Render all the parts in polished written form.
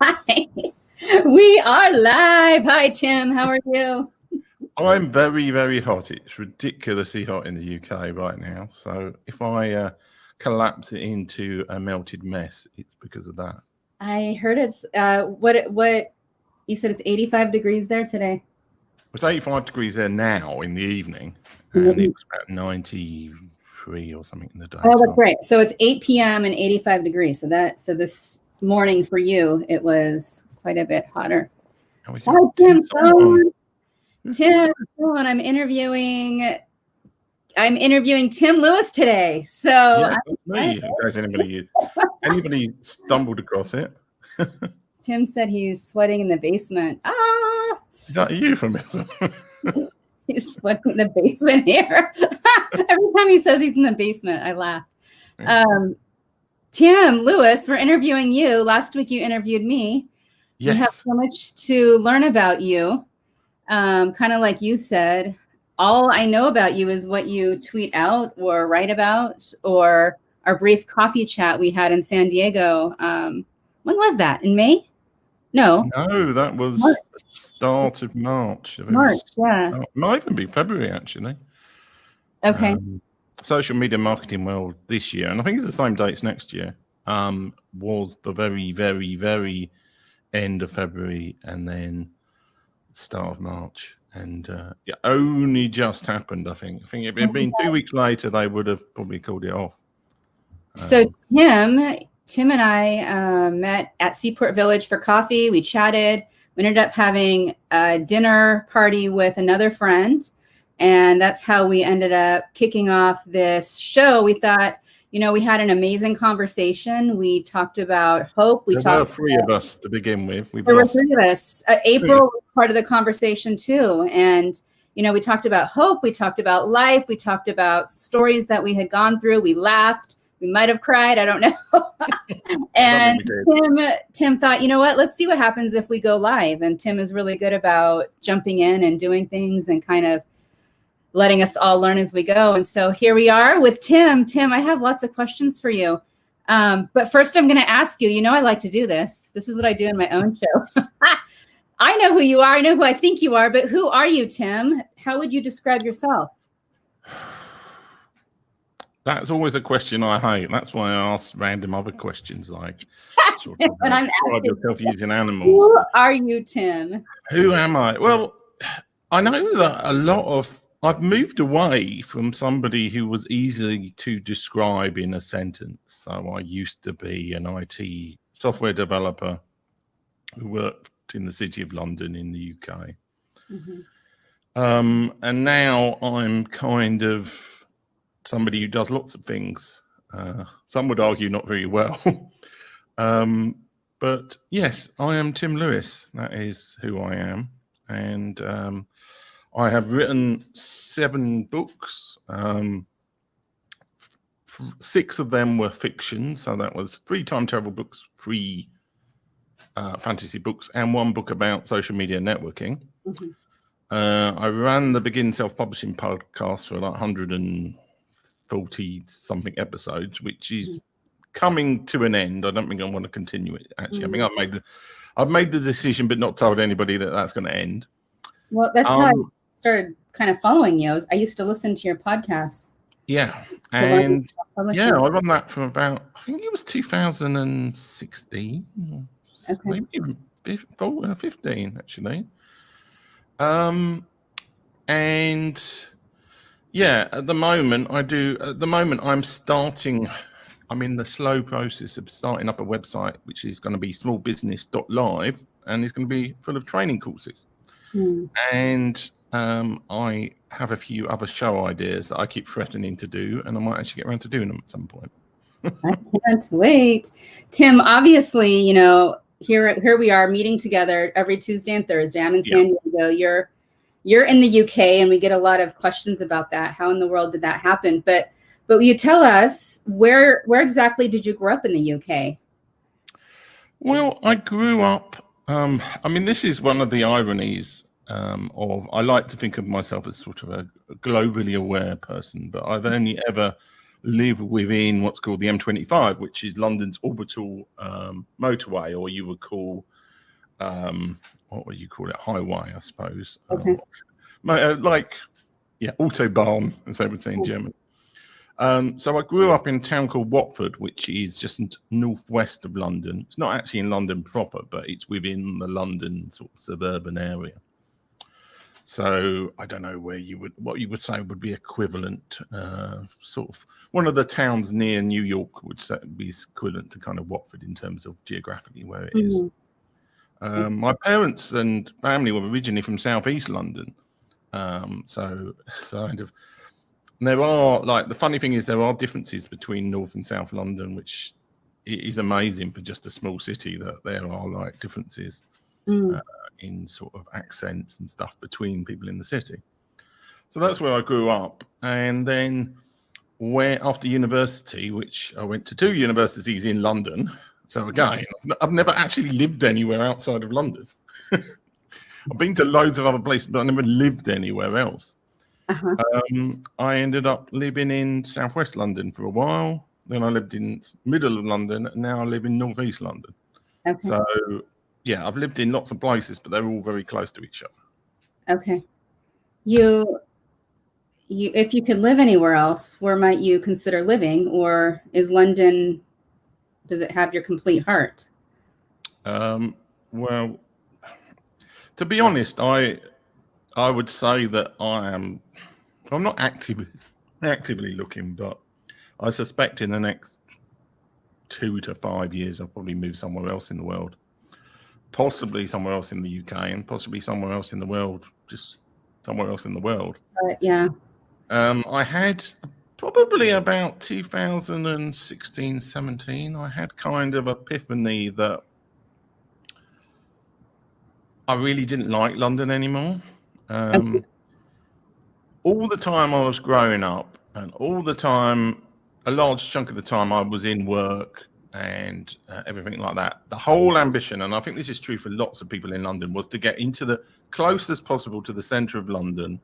Hi. We are live. Hi, Tim. How are you? I'm very, very hot. It's ridiculously hot in the UK right now. So if I collapse it into a melted mess, it's because of that. I heard it's what you said it's 85 degrees there today. It's 85 degrees there now in the evening, and it Oh, was about 93 or something in the that's daytime. right. So it's 8 p.m. and 85 degrees. So this morning for you it was quite a bit hotter. And we Hi, got Tim Tim. Simon. Tim. I'm interviewing Tim Lewis today. So Yeah, I'm that's me. In case anybody stumbled across it. Tim said he's sweating in the basement. Is that a euphemism? He's sweating in the basement here. Every time he says he's in the basement, I laugh. Tim Lewis, we're interviewing you. Last week you interviewed me. Yes. We have so much to learn about you. Kind of like you said, all I know about you is what you tweet out or write about, or our brief coffee chat we had in San Diego. When was that? In May? No, that was the start of March. March, yeah. It might even be February, actually. Okay. Social media marketing world this year, and I think it's the same dates next year, was the very, very, very end of February and then start of March. And it only just happened, I think. If it had been 2 weeks later, they would have probably called it off. So Tim and I met at Seaport Village for coffee. We chatted. We ended up having a dinner party with another friend. And that's how we ended up kicking off this show. We thought, we had an amazing conversation. We talked about hope. There were three of us to begin with. There were three of us. April was part of the conversation too. And, we talked about hope. We talked about life. We talked about stories that we had gone through. We laughed. We might have cried. I don't know. And Tim thought, you know what, let's see what happens if we go live. And Tim is really good about jumping in and doing things and kind of letting us all learn as we go. And so here we are with Tim. Tim, I have lots of questions for you. But first I'm going to ask you, I like to do this. This is what I do in my own show. I know who you are. I know who I think you are, but who are you, Tim? How would you describe yourself? That's always a question I hate. That's why I ask random other questions like when I'm describe yourself using animals. Who are you, Tim? Who am I? Well, I know that I've moved away from somebody who was easy to describe in a sentence. So I used to be an IT software developer who worked in the City of London in the UK. Mm-hmm. And now I'm kind of somebody who does lots of things. Some would argue not very well. But yes, I am Tim Lewis. That is who I am. And I have written 7 books. 6 of them were fiction. So that was 3 time travel books, 3 fantasy books, and 1 book about social media networking. Mm-hmm. I ran the Begin Self-Publishing podcast for like 140 something episodes, which is coming to an end. I don't think I want to continue it. Actually, I think I've made the decision, but not told anybody that that's going to end. Well, that's how I started kind of following you. I used to listen to your podcasts. Yeah, and I run that from about, I think it was 2016, maybe even 15 actually. And yeah, at the moment I'm in the slow process of starting up a website, which is going to be smallbusiness.live, and it's going to be full of training courses. And I have a few other show ideas that I keep threatening to do, and I might actually get around to doing them at some point. I can't wait. Tim, obviously, here we are meeting together every Tuesday and Thursday. I'm in San Diego. You're in the UK, and we get a lot of questions about that. How in the world did that happen? But will you tell us where exactly did you grow up in the UK? Well, I grew up. This is one of the ironies I like to think of myself as sort of a globally aware person, but I've only ever live within what's called the M25, which is London's orbital motorway, or you would call, what would you call it? Highway, I suppose. Okay. Autobahn, as they would say in German. So I grew up in a town called Watford, which is just northwest of London. It's not actually in London proper, but it's within the London sort of suburban area. So I don't know what you would say would be equivalent, sort of one of the towns near New York would be equivalent to kind of Watford in terms of geographically where it is. My parents and family were originally from southeast London, so kind of. There are, like, the funny thing is there are differences between North and South London, which is amazing for just a small city, that there are like differences in sort of accents and stuff between people in the city. So that's where I grew up. And then after university, which I went to 2 universities in London. So again, I've never actually lived anywhere outside of London. I've been to loads of other places, but I never lived anywhere else. I ended up living in southwest London for a while. Then I lived in middle of London, and now I live in northeast London. Okay. So yeah, I've lived in lots of places, but they're all very close to each other. Okay. You if you could live anywhere else, where might you consider living, or is London, does it have your complete heart? Well, to be honest, I would say that I'm not actively looking, but I suspect in the next 2 to 5 years, I'll probably move somewhere else in the world, possibly somewhere else in the UK, and possibly somewhere else in the world, just somewhere else in the world. Yeah. I had probably about 2016, 17, I had kind of epiphany that I really didn't like London anymore. All the time I was growing up, and all the time, a large chunk of the time I was in work and everything like that. The whole ambition, and I think this is true for lots of people in London, was to get into the closest possible to the centre of London,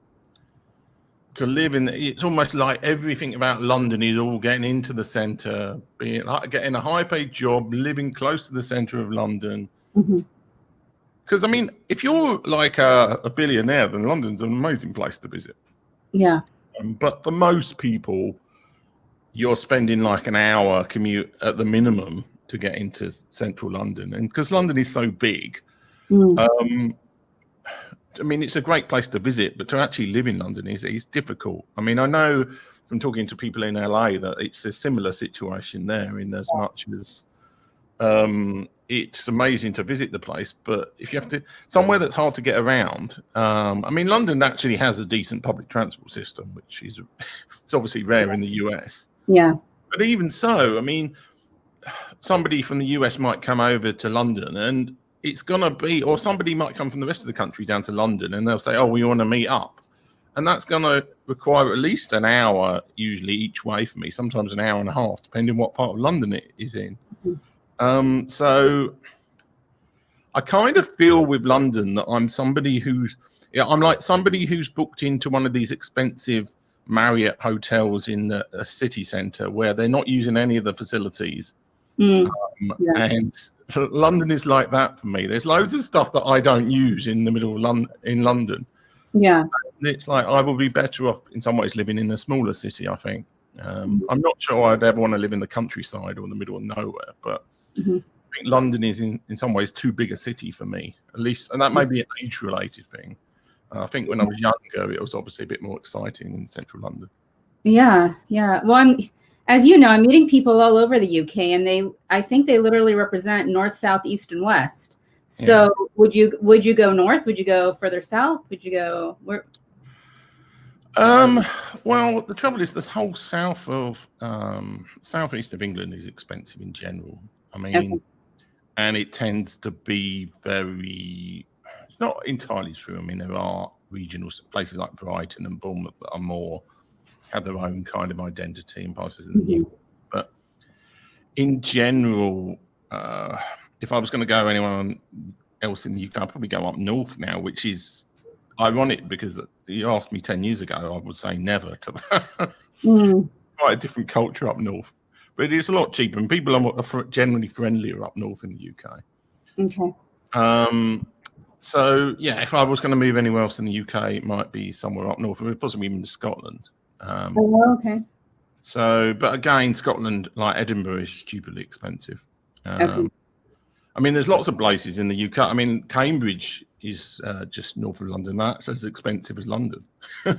to live in. It's almost like everything about London is all getting into the centre, being like getting a high-paid job, living close to the centre of London. Because I mean, if you're like a billionaire, then London's an amazing place to visit. Yeah. But for most people, you're spending like an hour commute at the minimum to get into central London. And because London is so big, I mean, it's a great place to visit, but to actually live in London is difficult. I mean, I know from talking to people in LA that it's a similar situation there, in as much as it's amazing to visit the place, but if you have to somewhere that's hard to get around, I mean, London actually has a decent public transport system, which is it's obviously rare in the US. Yeah. But even so, I mean, somebody from the US might come over to London, and it's gonna be, or somebody might come from the rest of the country down to London, and they'll say, "Oh, we want to meet up," and that's gonna require at least an hour, usually each way for me. Sometimes an hour and a half, depending what part of London it is in. So I kind of feel with London that I'm somebody I'm like somebody who's booked into one of these expensive Marriott hotels in a city centre where they're not using any of the facilities. And London is like that for me. There's loads of stuff that I don't use in the middle of London. Yeah. And it's like I will be better off in some ways living in a smaller city, I think. I'm not sure I'd ever want to live in the countryside or in the middle of nowhere, but I think London is in some ways too big a city for me, at least, and that may be an age-related thing. I think when I was younger, it was obviously a bit more exciting in central London. Yeah. Well, as you know, I'm meeting people all over the UK, and I think they literally represent north, south, east, and west. So would you go north? Would you go further south? Would you go where? Well, the trouble is this whole southeast of England is expensive in general. I mean, and it tends to be it's not entirely true. I mean, there are regional places like Brighton and Bournemouth that are have their own kind of identity and places in the new. But in general, if I was going to go anywhere else in the UK, I'd probably go up north now, which is ironic because you asked me 10 years ago, I would say never to that. quite a different culture up north, but it is a lot cheaper, and people are generally friendlier up north in the UK. Okay. So yeah, if I was going to move anywhere else in the UK, it might be somewhere up north, or possibly even Scotland. Okay. So, but again, Scotland, like Edinburgh, is stupidly expensive. Okay. I mean, there's lots of places in the UK. I mean, Cambridge is just north of London. That's as expensive as London. Yeah.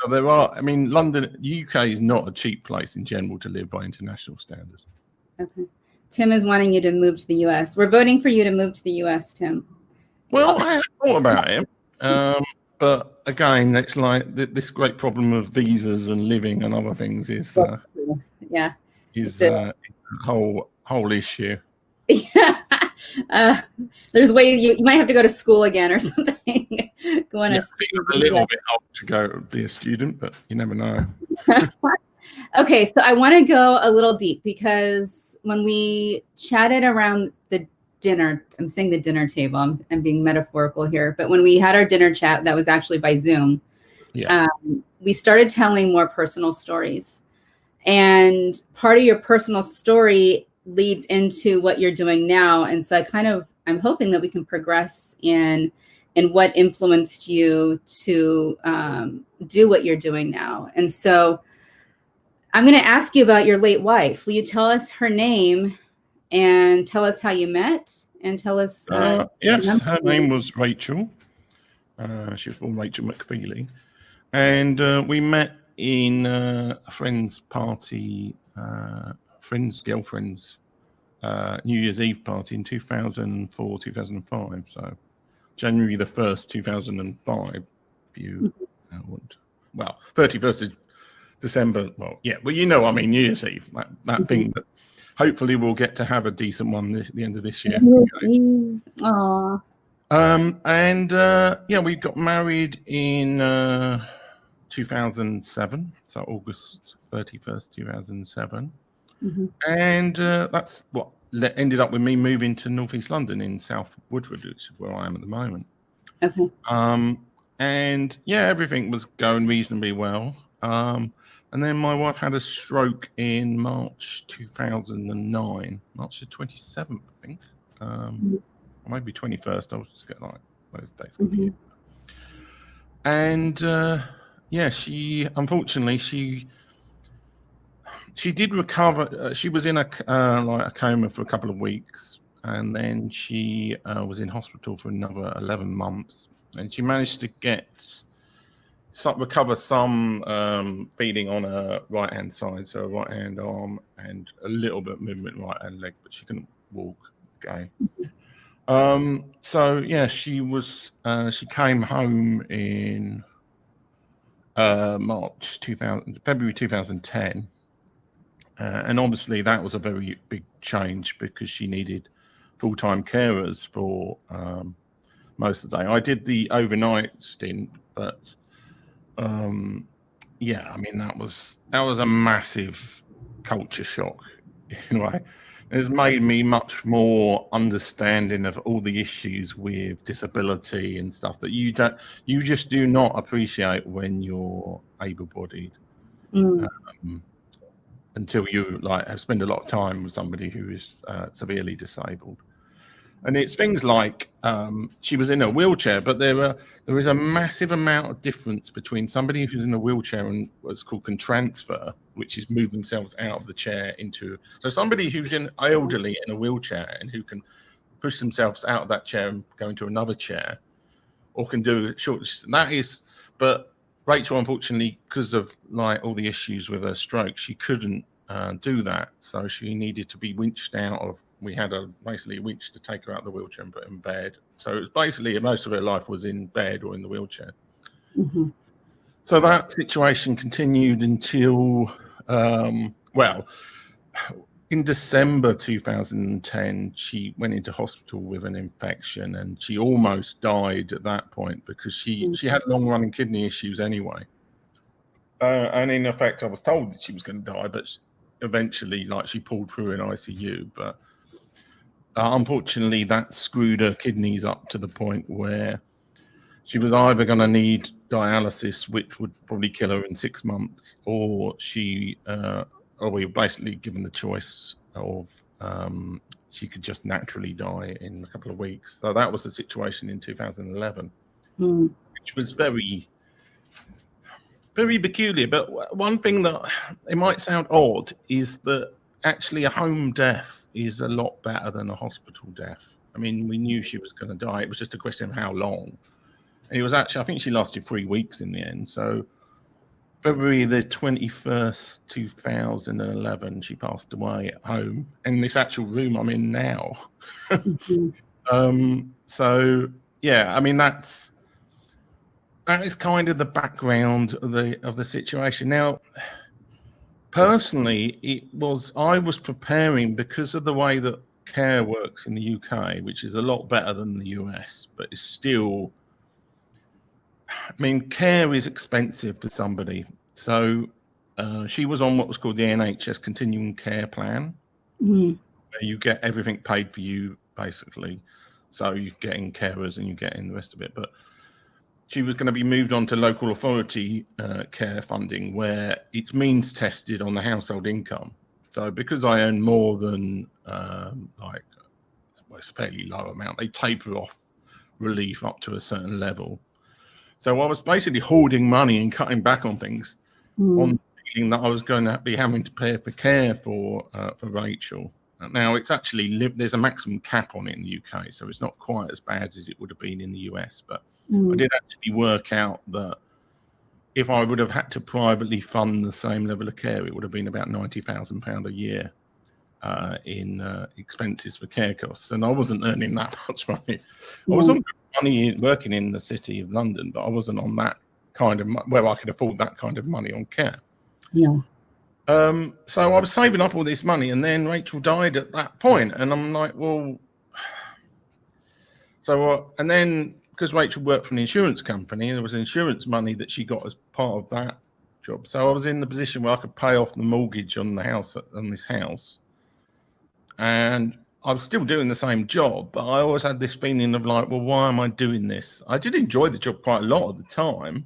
So there are. I mean, London, UK is not a cheap place in general to live by international standards. Okay. Tim is wanting you to move to the US. We're voting for you to move to the US, Tim. Well, I thought about it, but again, it's like this great problem of visas and living and other things is Yeah. a whole issue. Yeah. There's ways you might have to go to school again or something. Go on I think I'm a little bit old to go be a student, but you never know. Okay, so I want to go a little deep because when we chatted around the dinner, I'm saying the dinner table, I'm being metaphorical here, but when we had our dinner chat that was actually by Zoom, we started telling more personal stories. And part of your personal story leads into what you're doing now. And so I'm hoping that we can progress in what influenced you to do what you're doing now. And so I'm going to ask you about your late wife. Will you tell us her name and tell us how you met and tell us? Yes, her name was Rachel. She was born Rachel McFeely. And we met in a friend's party, girlfriend's New Year's Eve party in 2004, 2005. So January the 1st, 2005, if you want. Well, 31st of December. Well, yeah, well, I mean, New Year's Eve, that thing that hopefully we'll get to have a decent one at the end of this year. Aww. We got married in 2007, so August 31st, 2007. And that's what ended up with me moving to Northeast London in South Woodford, which is where I am at the moment. Okay. Everything was going reasonably well. And then my wife had a stroke in March 2009, March the 27th, I think. Or maybe 21st. I was just getting those dates confused. And she did recover. She was in a coma for a couple of weeks, and then she was in hospital for another 11 months, and she managed to recover some feeling on her right hand side, so her right hand arm, and a little bit of movement right hand leg, but she couldn't walk again. She came home in February 2010. And obviously that was a very big change because she needed full-time carers for most of the day. I did the overnight stint, but I mean, that was a massive culture shock in a way. It's made me much more understanding of all the issues with disability and stuff that you just do not appreciate when you're able-bodied until you spend a lot of time with somebody who is severely disabled. And it's things like she was in a wheelchair, but there is a massive amount of difference between somebody who's in a wheelchair and what's called can transfer, which is move themselves out of the chair so somebody who's elderly in a wheelchair and who can push themselves out of that chair and go into another chair, or can do it short. But Rachel, unfortunately, because of all the issues with her stroke, she couldn't do that. So she needed to be winched out of. We had basically a winch to take her out of the wheelchair and put her in bed. So it was basically most of her life was in bed or in the wheelchair. So that situation continued until, in December 2010, she went into hospital with an infection, and she almost died at that point because she had long-running kidney issues anyway. And in effect, I was told that she was going to die, but eventually, she pulled through in ICU. But unfortunately, that screwed her kidneys up to the point where she was either going to need dialysis, which would probably kill her in 6 months, or or we were basically given the choice of she could just naturally die in a couple of weeks. So that was the situation in 2011, which was very, very peculiar. But one thing that it might sound odd is that actually a home death is a lot better than a hospital death. I mean, we knew she was going to die. It was just a question of how long. And it was actually, I think she lasted 3 weeks in the end. So February the 21st, 2011, she passed away at home in this actual room I'm in now. So yeah, I mean, that is kind of the background of the situation. Now, personally, I was preparing because of the way that care works in the UK, which is a lot better than the US, but it's still, I mean, care is expensive for somebody. So she was on what was called the NHS Continuing Care Plan. Where you get everything paid for you, basically. So you're getting carers and you're getting the rest of it. But she was going to be moved on to local authority care funding, where it's means tested on the household income. So because I earn more than it's a fairly low amount, they taper off relief up to a certain level. So I was basically hoarding money and cutting back on things, on thinking that I was going to be having to pay for care for Rachel. Now it's actually there's a maximum cap on it in the UK, so it's not quite as bad as it would have been in the US. But I did actually work out that if I would have had to privately fund the same level of care, it would have been about £90,000 a year in expenses for care costs, and I wasn't earning that much money. I was on good money working in the city of London, but I wasn't on that kind of where I could afford that kind of money on care. Yeah. So I was saving up all this money, and then Rachel died at that point, and I'm like, well, so and then because Rachel worked for an insurance company, there was insurance money that she got as part of that job. So I was in the position where I could pay off the mortgage on the house, on this house. And I was still doing the same job, but I always had this feeling of like, well, why am I doing this? I did enjoy the job quite a lot at the time.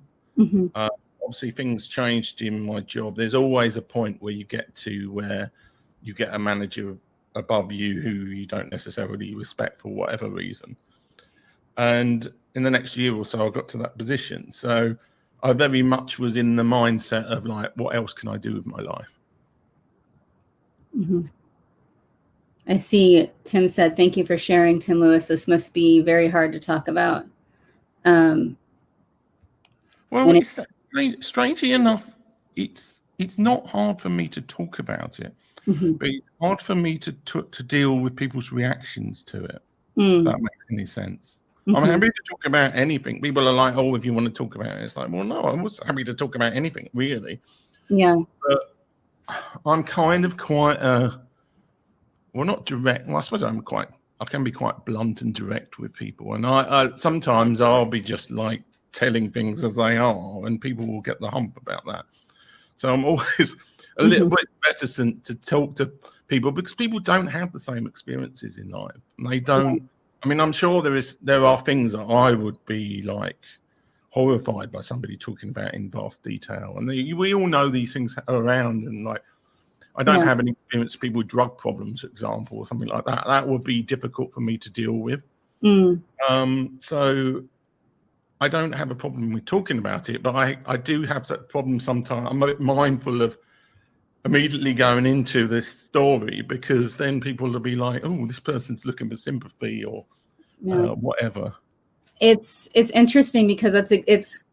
Obviously, things changed in my job. There's always a point where you get to where you get a manager above you who you don't necessarily respect for whatever reason. And in the next year or so, I got to that position. So I very much was in the mindset of like, what else can I do with my life? I see Tim said, thank you for sharing, Tim Lewis. This must be very hard to talk about. Well, strangely enough, it's not hard for me to talk about it, but it's hard for me to deal with people's reactions to it. If that makes any sense. I'm happy to talk about anything. People are like, oh, if you want to talk about it, it's like, well, no, I was happy to talk about anything, really. Yeah. But I'm kind of quite well, not direct. Well, I suppose I can be quite blunt and direct with people. And I sometimes I'll be just like telling things as they are, and people will get the hump about that. So I'm always a little bit reticent to talk to people because people don't have the same experiences in life. And they don't. I mean, I'm sure there are things that I would be like horrified by somebody talking about in vast detail. And we all know these things are around, and like, I don't have any experience of people with drug problems, for example, or something like that. That would be difficult for me to deal with. So I don't have a problem with talking about it, but I do have that problem sometimes. I'm a bit mindful of immediately going into this story because then people will be like, oh, this person's looking for sympathy or whatever. It's interesting because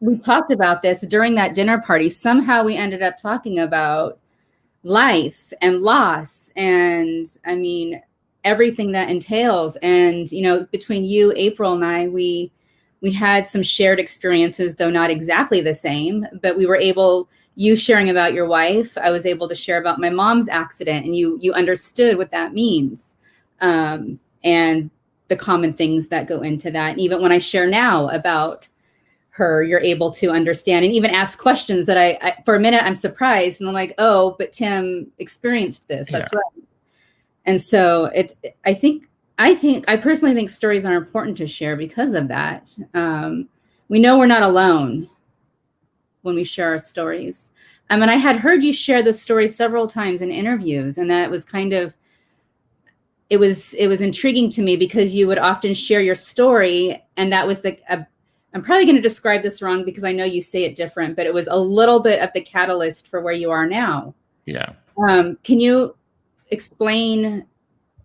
we talked about this during that dinner party. Somehow we ended up talking about life and loss, and I mean everything that entails. And you know, between you, April, and I, we had some shared experiences, though not exactly the same. But we were able, you sharing about your wife, I was able to share about my mom's accident, and you understood what that means, and the common things that go into that. And even when I share now about her, you're able to understand and even ask questions that I for a minute I'm surprised, and I'm like, oh, but Tim experienced this. That's right. And so I personally think stories are important to share because of that. we know we're not alone when we share our stories. And I had heard you share this story several times in interviews, and that was kind of, it was intriguing to me because you would often share your story, and that was I'm probably going to describe this wrong because I know you say it different, but it was a little bit of the catalyst for where you are now. Yeah. Can you explain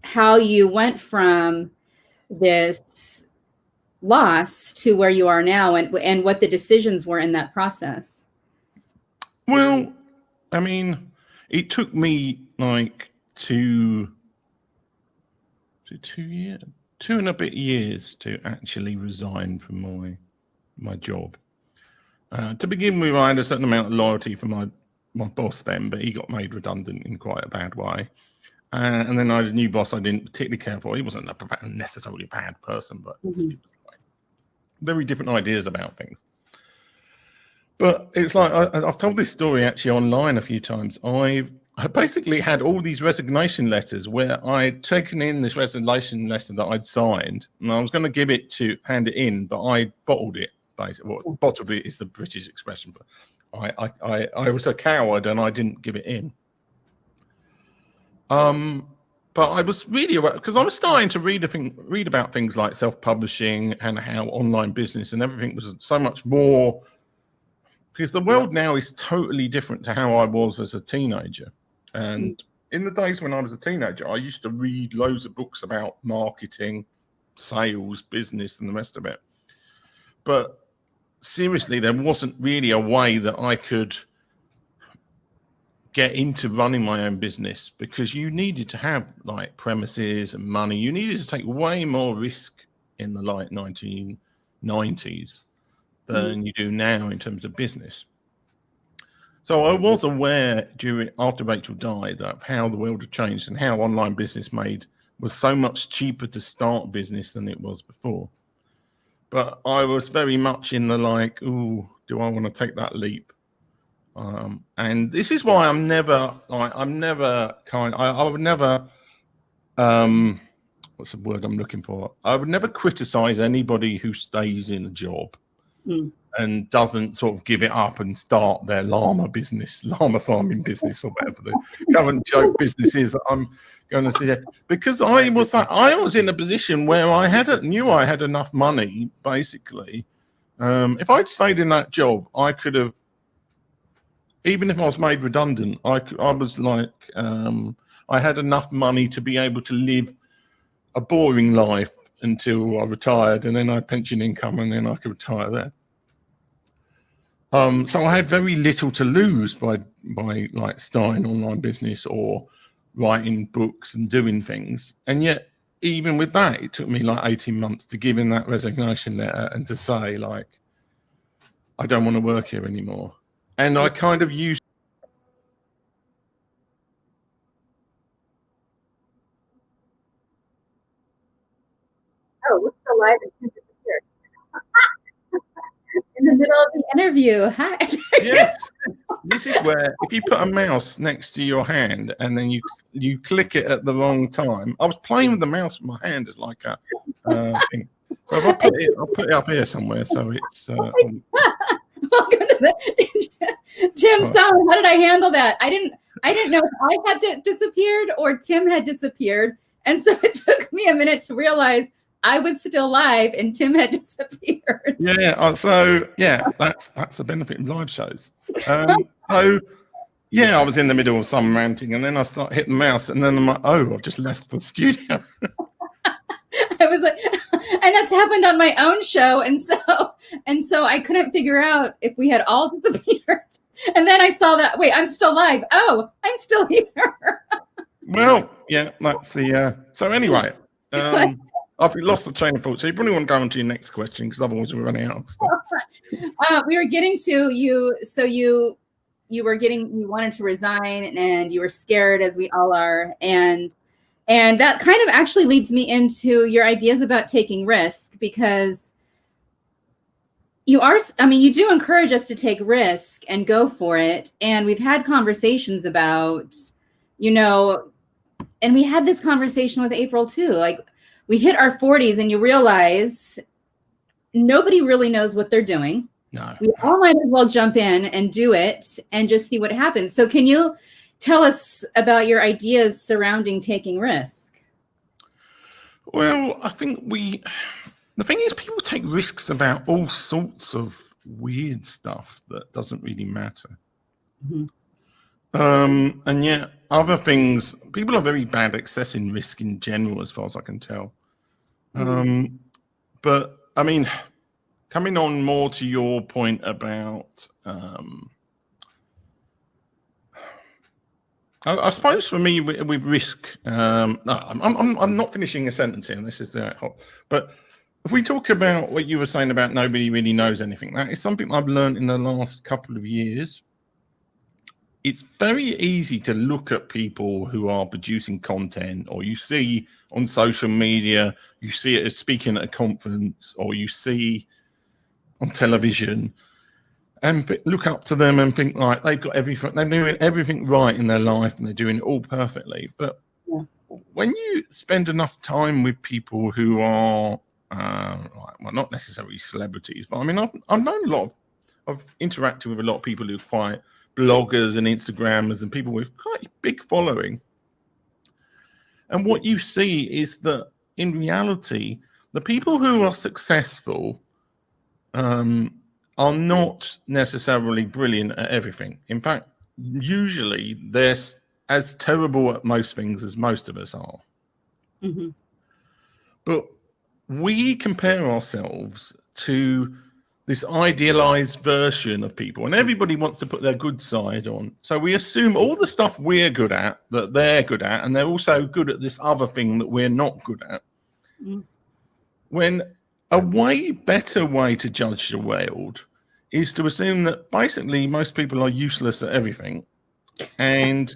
how you went from this loss to where you are now, and what the decisions were in that process? Well, I mean, it took me like 2 and a bit years to actually resign from my job. To begin with, I had a certain amount of loyalty for my boss then, but he got made redundant in quite a bad way. And then I had a new boss I didn't particularly care for. He wasn't necessarily a bad person, but he was like very different ideas about things. But it's like, I've told this story actually online a few times. I basically had all these resignation letters where I'd taken in this resignation letter that I'd signed, and I was going to hand it in, but I bottled it. Basically, well, bottled it is the British expression, but I was a coward and I didn't give it in. But I was really aware, because I was starting to read about things like self-publishing and how online business and everything was so much more, because the world now is totally different to how I was as a teenager. And in the days when I was a teenager, I used to read loads of books about marketing, sales, business, and the rest of it. But seriously, there wasn't really a way that I could get into running my own business, because you needed to have like premises and money. You needed to take way more risk in the late 1990s than you do now in terms of business. So I was aware after Rachel died of how the world had changed and how online business was so much cheaper to start business than it was before. But I was very much in the like, ooh, do I want to take that leap? And this is why I would never, what's the word I'm looking for? I would never criticize anybody who stays in a job and doesn't sort of give it up and start their llama farming business, or whatever the current joke business is. I'm going to say, because I was in a position where I knew I had enough money, basically. If I'd stayed in that job, I could have, even if I was made redundant, I was like, I had enough money to be able to live a boring life until I retired, and then I had pension income, and then I could retire there. So I had very little to lose by like starting online business or writing books and doing things. And yet, even with that, it took me like 18 months to give in that resignation letter and to say, like, I don't want to work here anymore. And I kind of used. Oh, we're still live and disappeared. In the middle of the interview. Hi. Yes. This is where, if you put a mouse next to your hand and then you click it at the wrong time. I was playing with the mouse with my hand as like a thing. So if I'll put it up here somewhere. So it's. Welcome to Tim, sorry, how did I handle that? I didn't know if I had disappeared or Tim had disappeared, and so it took me a minute to realize I was still live and Tim had disappeared. Yeah. So yeah, that's the benefit of live shows. So yeah, I was in the middle of some ranting, and then I start hitting the mouse, and then I'm like, oh, I've just left the studio. I was like, and that's happened on my own show, and so I couldn't figure out if we had all disappeared. And then I saw that, wait, I'm still live. Oh, I'm still here. Well, yeah, that's the. So anyway, I've lost the train of thought. So you probably want to go on to your next question, because otherwise we're running out of stuff. We were getting to you. So you wanted to resign, and you were scared, as we all are, and that kind of actually leads me into your ideas about taking risk, because you do encourage us to take risk and go for it. And we've had conversations about, and we had this conversation with April too. Like, we hit our 40s and you realize nobody really knows what they're doing. No. We all might as well jump in and do it and just see what happens. So can you tell us about your ideas surrounding taking risk? Well, I think the thing is, people take risks about all sorts of weird stuff that doesn't really matter. Mm-hmm. And yet other things, people are very bad at assessing risk in general, as far as I can tell. Mm-hmm. But I mean, coming on more to your point about, I suppose for me with risk, no, I'm not finishing a sentence here, and this is the hot. But if we talk about what you were saying about nobody really knows anything, that is something I've learned in the last couple of years. It's very easy to look at people who are producing content, or you see on social media, you see it as speaking at a conference, or you see on television, and look up to them and think like they've got everything, they're doing everything right in their life and they're doing it all perfectly. But when you spend enough time with people who are, well, not necessarily celebrities, but I mean, I've known a lot of, I've interacted with a lot of people who are quite bloggers and Instagrammers and people with quite big following. And what you see is that in reality, the people who are successful are not necessarily brilliant at everything. In fact, usually they're as terrible at most things as most of us are. Mm-hmm. But we compare ourselves to this idealized version of people, and everybody wants to put their good side on. So we assume all the stuff we're good at, that they're good at, and they're also good at this other thing that we're not good at. Mm. When a way better way to judge the world is to assume that basically most people are useless at everything. And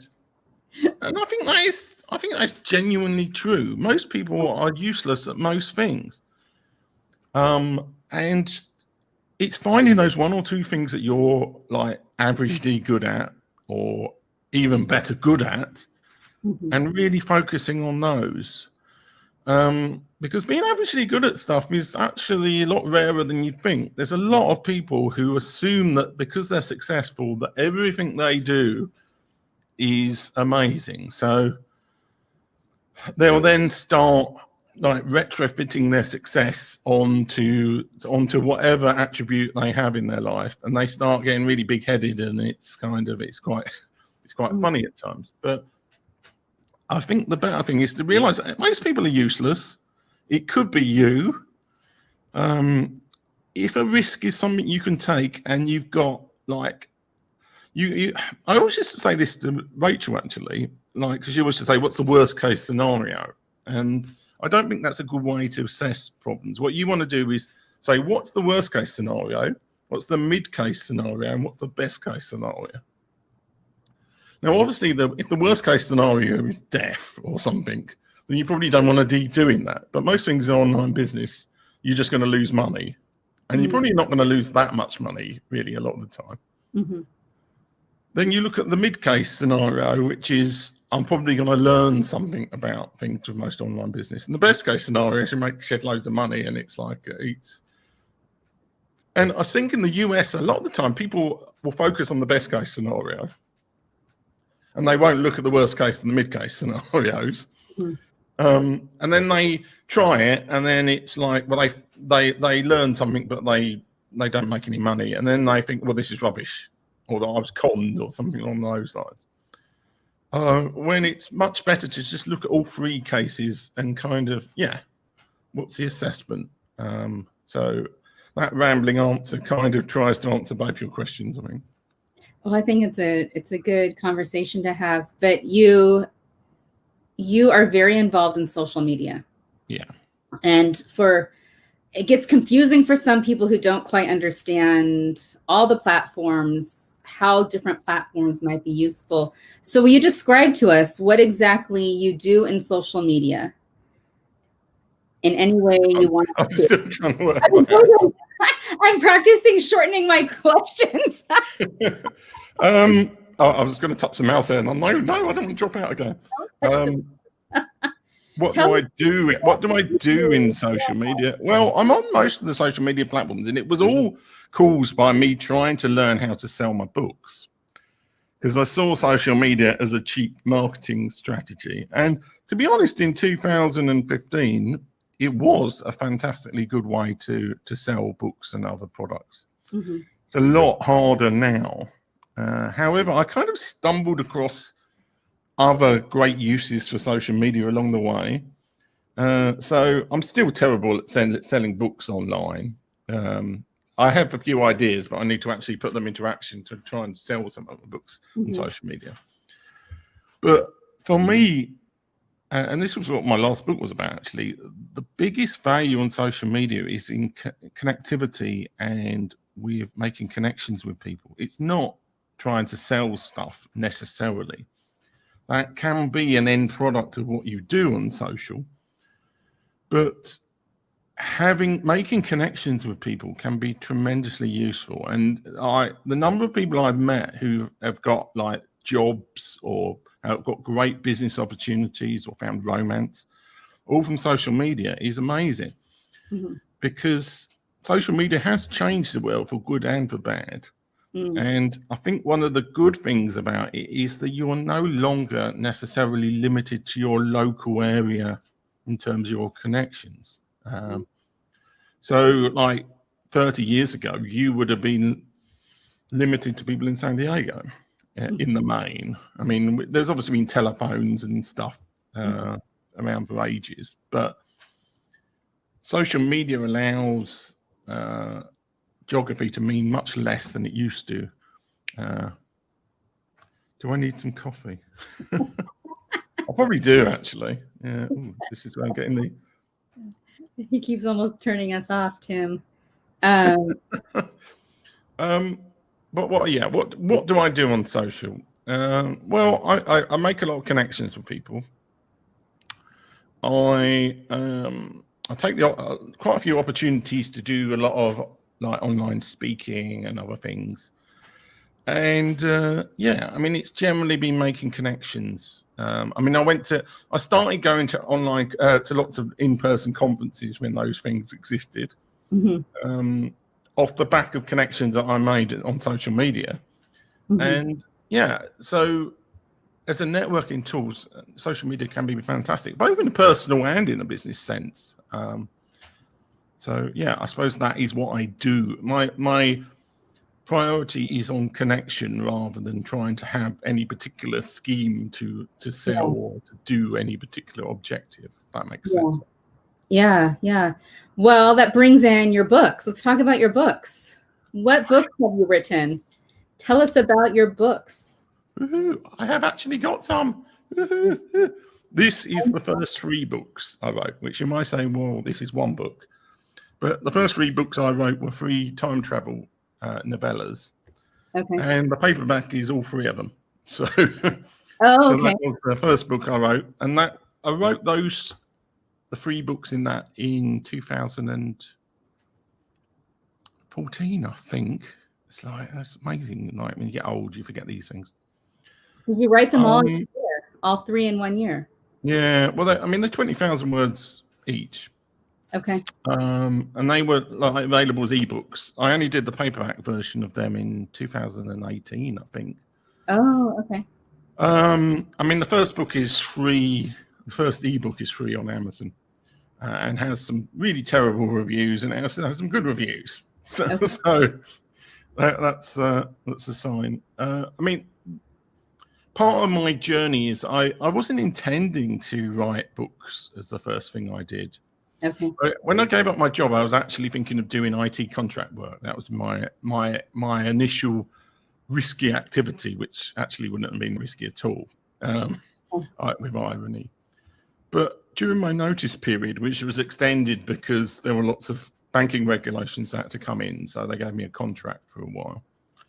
I think that's genuinely true. Most people are useless at most things. And it's finding those one or two things that you're like averagely good at or even better good at, mm-hmm. and really focusing on those. Because being averagely good at stuff is actually a lot rarer than you'd think. There's a lot of people who assume that because they're successful, that everything they do is amazing. So they'll then start like retrofitting their success onto whatever attribute they have in their life, and they start getting really big-headed, and it's quite funny at times. But I think the better thing is to realize that most people are useless. It could be you. If a risk is something you can take, and you've got like I always used to say this to Rachel actually, like because she always used to say, "What's the worst case scenario?" And I don't think that's a good way to assess problems. What you want to do is say, what's the worst case scenario? What's the mid case scenario? And what's the best case scenario? Now, obviously, if the worst case scenario is death or something, then you probably don't want to be doing that. But most things in online business, you're just going to lose money. And you're probably not going to lose that much money, really, a lot of the time. Mm-hmm. Then you look at the mid case scenario, which is, I'm probably going to learn something about things with most online business. And the best case scenario is you make shed loads of money, and it's like and I think in the US, a lot of the time, people will focus on the best case scenario, and they won't look at the worst case and the mid case scenarios. Mm. And then they try it, and then it's like, well, they learn something, but they don't make any money, and then they think, well, this is rubbish, or that I was conned, or something along those lines. When it's much better to just look at all three cases and kind of, what's the assessment? So that rambling answer kind of tries to answer both your questions, I think. Well, I think it's a good conversation to have, but you are very involved in social media. Yeah. And it gets confusing for some people who don't quite understand all the platforms, how different platforms might be useful. So will you describe to us what exactly you do in social media in any way you want to? I'm still trying to work out. I'm practicing shortening my questions. I was going to touch the mouse there, and no, I don't want to drop out again. What do I do? What do I do in social media? Well, I'm on most of the social media platforms, and it was all caused by me trying to learn how to sell my books, because I saw social media as a cheap marketing strategy. And to be honest, in 2015, it was a fantastically good way to sell books and other products. Mm-hmm. It's a lot harder now. However, I kind of stumbled across other great uses for social media along the way. So I'm still terrible at selling books online. I have a few ideas, but I need to actually put them into action to try and sell some of the books on social media. But for me, and this was what my last book was about, actually, the biggest value on social media is in connectivity and with making connections with people. It's not trying to sell stuff necessarily. That can be an end product of what you do on social, but making connections with people can be tremendously useful. And the number of people I've met who have got like jobs or have got great business opportunities or found romance, all from social media, is amazing. Because social media has changed the world for good and for bad. And I think one of the good things about it is that you are no longer necessarily limited to your local area in terms of your connections. So like 30 years ago, you would have been limited to people in San Diego in the main. I mean, there's obviously been telephones and stuff around for ages, but social media allows geography to mean much less than it used to. Do I need some coffee? I probably do, actually. Yeah. Ooh, this is where I'm getting the... He keeps almost turning us off, Tim. But what do I do on social? Well, I make a lot of connections with people. I take quite a few opportunities to do a lot of like online speaking and other things. And yeah, I mean, it's generally been making connections. I mean, I started going to online to lots of in-person conferences when those things existed, off the back of connections that I made on social media. And yeah, so as a networking tool, social media can be fantastic, both in a personal and in a business sense. So yeah, I suppose that is what I do. My priority is on connection rather than trying to have any particular scheme to sell or to do any particular objective. If that makes sense. Yeah. Well, that brings in your books. Let's talk about your books. What books have you written? Tell us about your books. I have actually got some. This is the first 3 books I wrote, which you might say, well, this is one book. But the first 3 books I wrote were 3 time travel novellas. Okay. And the paperback is all 3 of them. So, okay. So that was the first book I wrote. And I wrote the 3 books in that in 2014, I think. It's like, that's amazing. Like when you get old, you forget these things. Did you write them all in a year? All 3 in 1 year? Yeah. Well, they're 20,000 words each. Okay. And they were like available as ebooks. I only did the paperback version of them in 2018, I think. Oh, okay. I mean, the first book is free. The first ebook is free on Amazon, and has some really terrible reviews, and it also has some good reviews. So, Okay. so that's a sign. I mean, part of my journey is I wasn't intending to write books as the first thing I did. Okay. When I gave up my job, I was actually thinking of doing IT contract work. That was my initial risky activity, which actually wouldn't have been risky at all, with irony. But during my notice period, which was extended because there were lots of banking regulations that had to come in, so they gave me a contract for a while.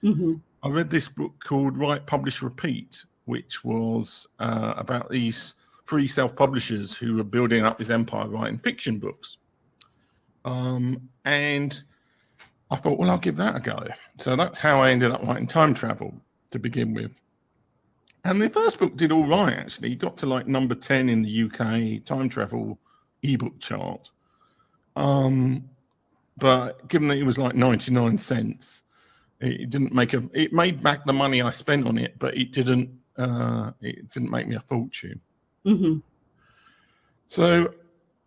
I read this book called Write, Publish, Repeat, which was about these 3 self-publishers who were building up this empire writing fiction books. And I thought, well, I'll give that a go. So that's how I ended up writing time travel to begin with. And the first book did all right, actually. It got to like number 10 in the UK time travel ebook chart. But given that it was like 99 cents, it didn't make it made back the money I spent on it, but it didn't make me a fortune. Mm-hmm. So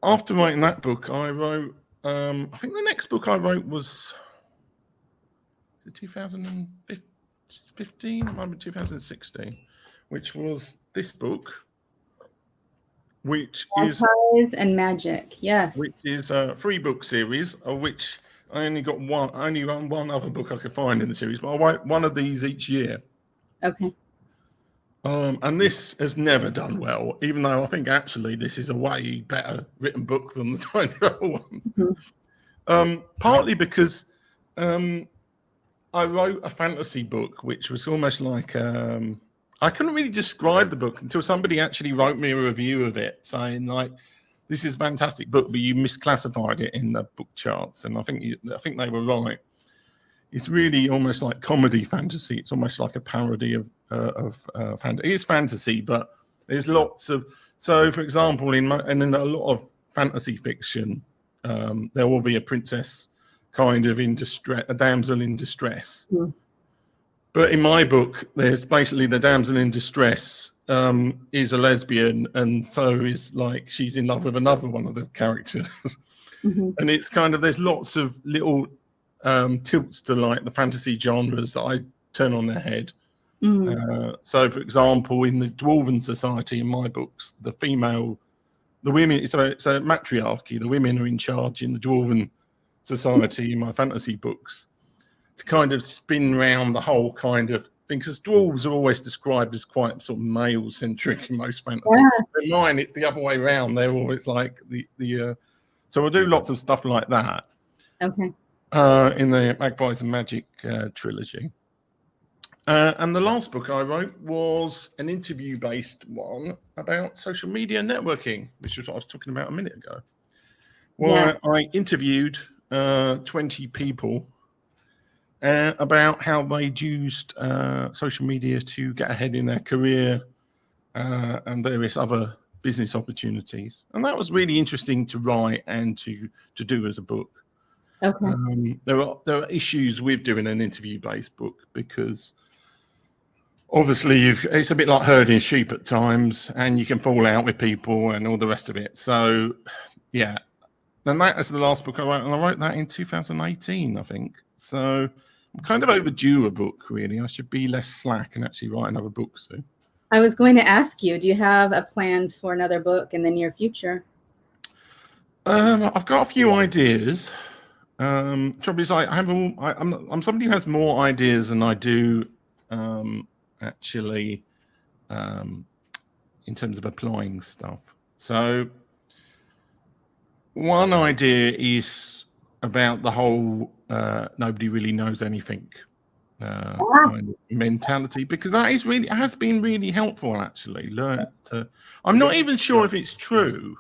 after writing that book, I wrote, I think the next book I wrote was 2015, maybe 2016, which was this book, which is Vampires and Magic. Yes. Which is a 3-book series, of which I only got one other book I could find in the series, but I write one of these each year. Okay. And this has never done well, even though I think actually this is a way better written book than the time travel ones. Mm-hmm. Partly because I wrote a fantasy book, which was almost like I couldn't really describe the book until somebody actually wrote me a review of it, saying like, "This is a fantastic book, but you misclassified it in the book charts." And I think they were right. It's really almost like comedy fantasy. It's almost like a parody of fantasy. It is fantasy, but there's lots of. So, for example, in a lot of fantasy fiction, there will be a princess kind of in distress, a damsel in distress. Yeah. But in my book, there's basically the damsel in distress is a lesbian, and so is like she's in love with another one of the characters. Mm-hmm. And it's kind of, there's lots of little tilts to like the fantasy genres that I turn on their head. Mm-hmm. So, for example, in the Dwarven Society, in my books, the women, it's a matriarchy. The women are in charge in the Dwarven Society in my fantasy books, to kind of spin round the whole kind of thing, because dwarves are always described as quite sort of male-centric in most fantasy. Yeah. In mine, it's the other way around. They're always like so we'll do lots of stuff like that. Okay. In the Magpies and Magic trilogy. And the last book I wrote was an interview-based one about social media networking, which is what I was talking about a minute ago. Where I interviewed 20 people about how they'd used social media to get ahead in their career and various other business opportunities. And that was really interesting to write and to do as a book. Okay. There are issues with doing an interview-based book, because obviously it's a bit like herding sheep at times, and you can fall out with people and all the rest of it. So, yeah. And that is the last book I wrote, and I wrote that in 2018, I think. So I'm kind of overdue a book, really. I should be less slack and actually write another book soon. I was going to ask you, do you have a plan for another book in the near future? I've got a few ideas. Trouble is, I'm somebody who has more ideas than I do actually in terms of applying stuff. So one idea is about the whole nobody really knows anything kind of mentality, because that is really, it has been really helpful actually. I'm not even sure if it's true,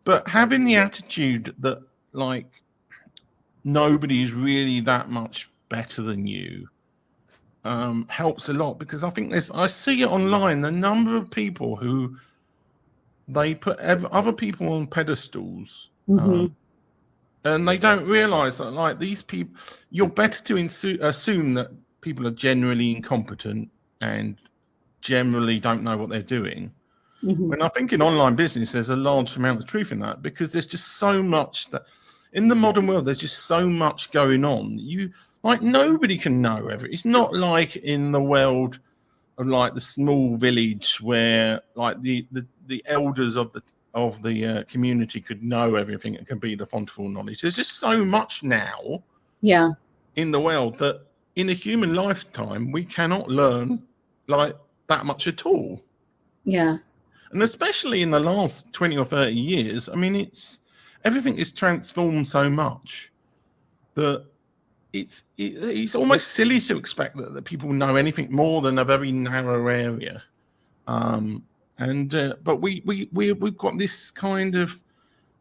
but having the attitude that like nobody is really that much better than you helps a lot, because I think I see it online, the number of people who they put other people on pedestals, and they don't realize that like these people, you're better to assume that people are generally incompetent and generally don't know what they're doing. When I think in online business, there's a large amount of truth in that, because there's just so much that in the modern world, there's just so much going on. Like nobody can know everything. It's not like in the world of like the small village where like the elders of the community could know everything and can be the font of all knowledge. There's just so much now in the world that in a human lifetime we cannot learn like that much at all. And especially in the last 20 or 30 years, I mean, everything is transformed so much that it's almost silly to expect that people know anything more than a very narrow area. But we've got this kind of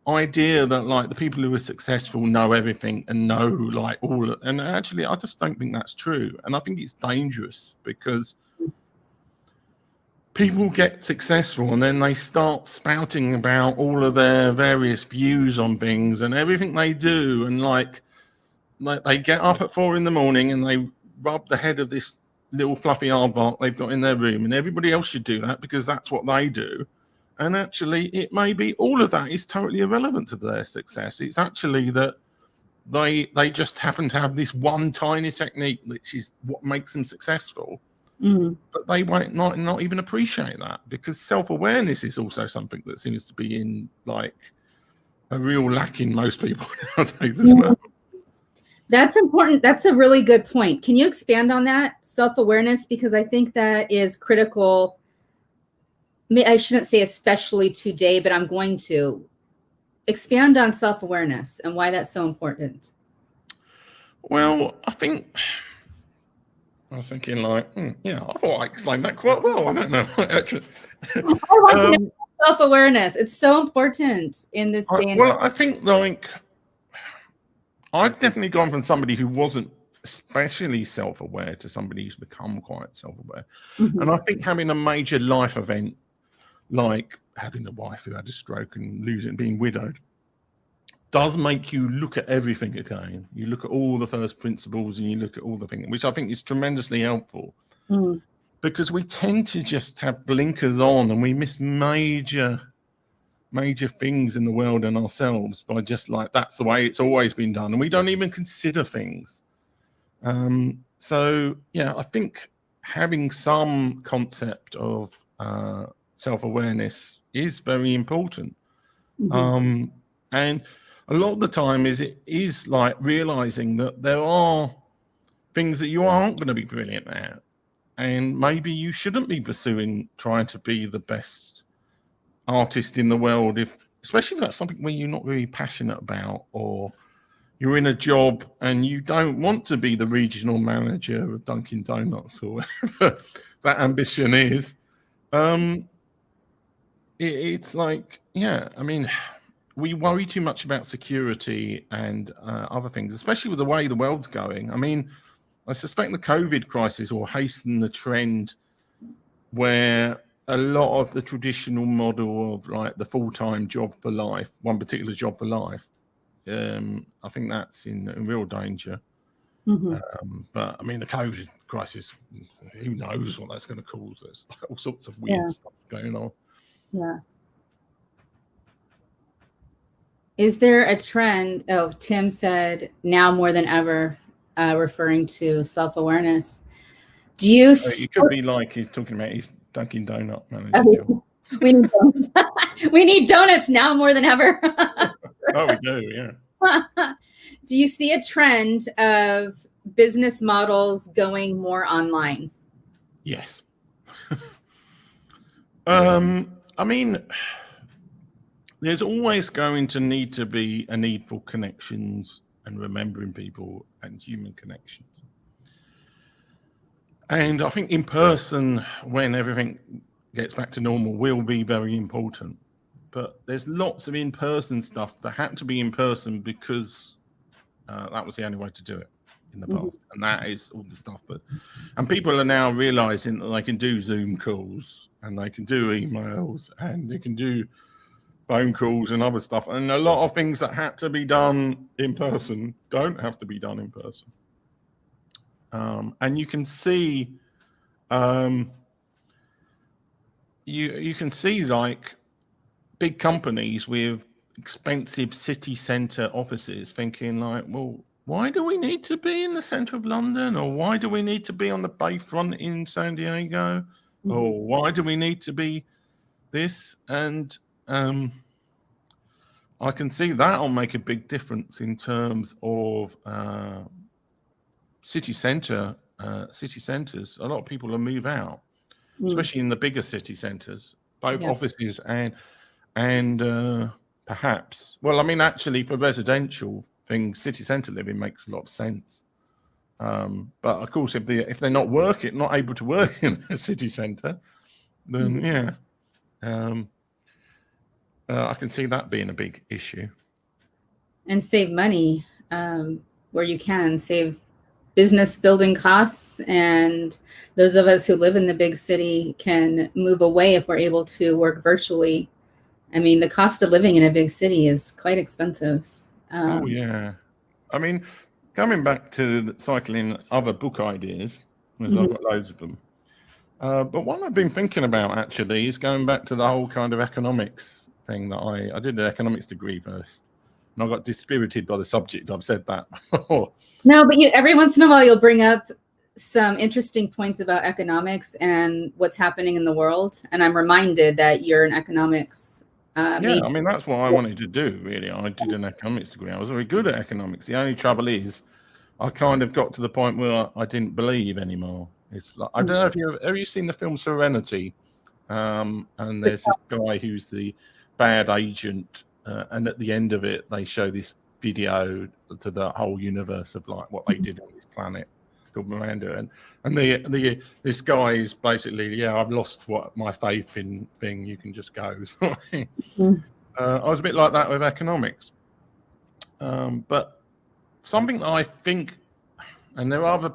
idea that like the people who are successful know everything and know like all, and actually I just don't think that's true. And I think it's dangerous, because people get successful and then they start spouting about all of their various views on things and everything they do, and like they get up at 4 a.m. and they rub the head of this little fluffy aardvark they've got in their room, and everybody else should do that because that's what they do. And actually, it may be all of that is totally irrelevant to their success. It's actually that they just happen to have this one tiny technique, which is what makes them successful. But they might not even appreciate that, because self-awareness is also something that seems to be in like a real lack in most people nowadays as well. That's important. That's a really good point. Can you expand on that, self-awareness? Because I think that is critical. I shouldn't say especially today, but I'm going to expand on self-awareness and why that's so important. Well, I was thinking like, yeah, I thought I explained that quite well. I don't know. Actually. I want to know self-awareness. It's so important in this day and age. Well, I think like I've definitely gone from somebody who wasn't especially self-aware to somebody who's become quite self-aware. And I think having a major life event like having a wife who had a stroke and being widowed does make you look at everything again. You look at all the first principles and you look at all the things, which I think is tremendously helpful, because we tend to just have blinkers on and we miss major things in the world and ourselves by just like, that's the way it's always been done. And we don't even consider things. So yeah, I think having some concept of self-awareness is very important. And a lot of the time it is like realizing that there are things that you aren't going to be brilliant at, and maybe you shouldn't be pursuing trying to be the best artist in the world, especially if that's something where you're not really passionate about, or you're in a job and you don't want to be the regional manager of Dunkin' Donuts or whatever that ambition is. It's like, yeah, I mean, we worry too much about security and other things, especially with the way the world's going. I mean, I suspect the COVID crisis will hasten the trend where a lot of the traditional model of like the full-time job for life, one particular job for life, I think that's in real danger. But I mean, the COVID crisis, who knows what that's going to cause? There's all sorts of weird stuff going on. Yeah. Is there a trend? Oh, Tim said now more than ever, referring to self-awareness. Do you? It could be like he's talking about his Dunkin' Donut manager job. We need donuts now more than ever. Oh, we do, yeah. Do you see a trend of business models going more online? Yes. I mean, there's always going to need to be a need for connections and remembering people and human connections. And I think in person, when everything gets back to normal, will be very important. But there's lots of in-person stuff that had to be in person because that was the only way to do it in the past. And that is all the stuff that, and people are now realizing that they can do Zoom calls and they can do emails and they can do phone calls and other stuff. And a lot of things that had to be done in person don't have to be done in person. And you can see, you can see like big companies with expensive city center offices thinking like, well, why do we need to be in the center of London? Or why do we need to be on the bayfront in San Diego? Or why do we need to be this? And I can see that'll make a big difference in terms of city centers. A lot of people will move out, especially in the bigger city centers, both offices and perhaps, well, I mean, actually for residential things, city center living makes a lot of sense. But of course, if they're not able to work in a city center, then I can see that being a big issue. And save money where you can, save business building costs, and those of us who live in the big city can move away if we're able to work virtually. I mean, the cost of living in a big city is quite expensive. Oh, yeah. I mean, coming back to cycling other book ideas, because I've got loads of them. But one I've been thinking about actually is going back to the whole kind of economics thing that I did an economics degree first, and I got dispirited by the subject. I've said that before. No, but every once in a while you'll bring up some interesting points about economics and what's happening in the world, and I'm reminded that you're an economics. Yeah, I mean, that's what I wanted to do, really. I did an economics degree. I was very good at economics. The only trouble is I kind of got to the point where I didn't believe anymore. It's like, I don't know if have you seen the film Serenity? And there's this guy who's the bad agent, and at the end of it, they show this video to the whole universe of like what they did on this planet called Miranda, and this guy is basically, yeah, I've lost my faith in thing. You can just go. I was a bit like that with economics, but something that I think, and there are other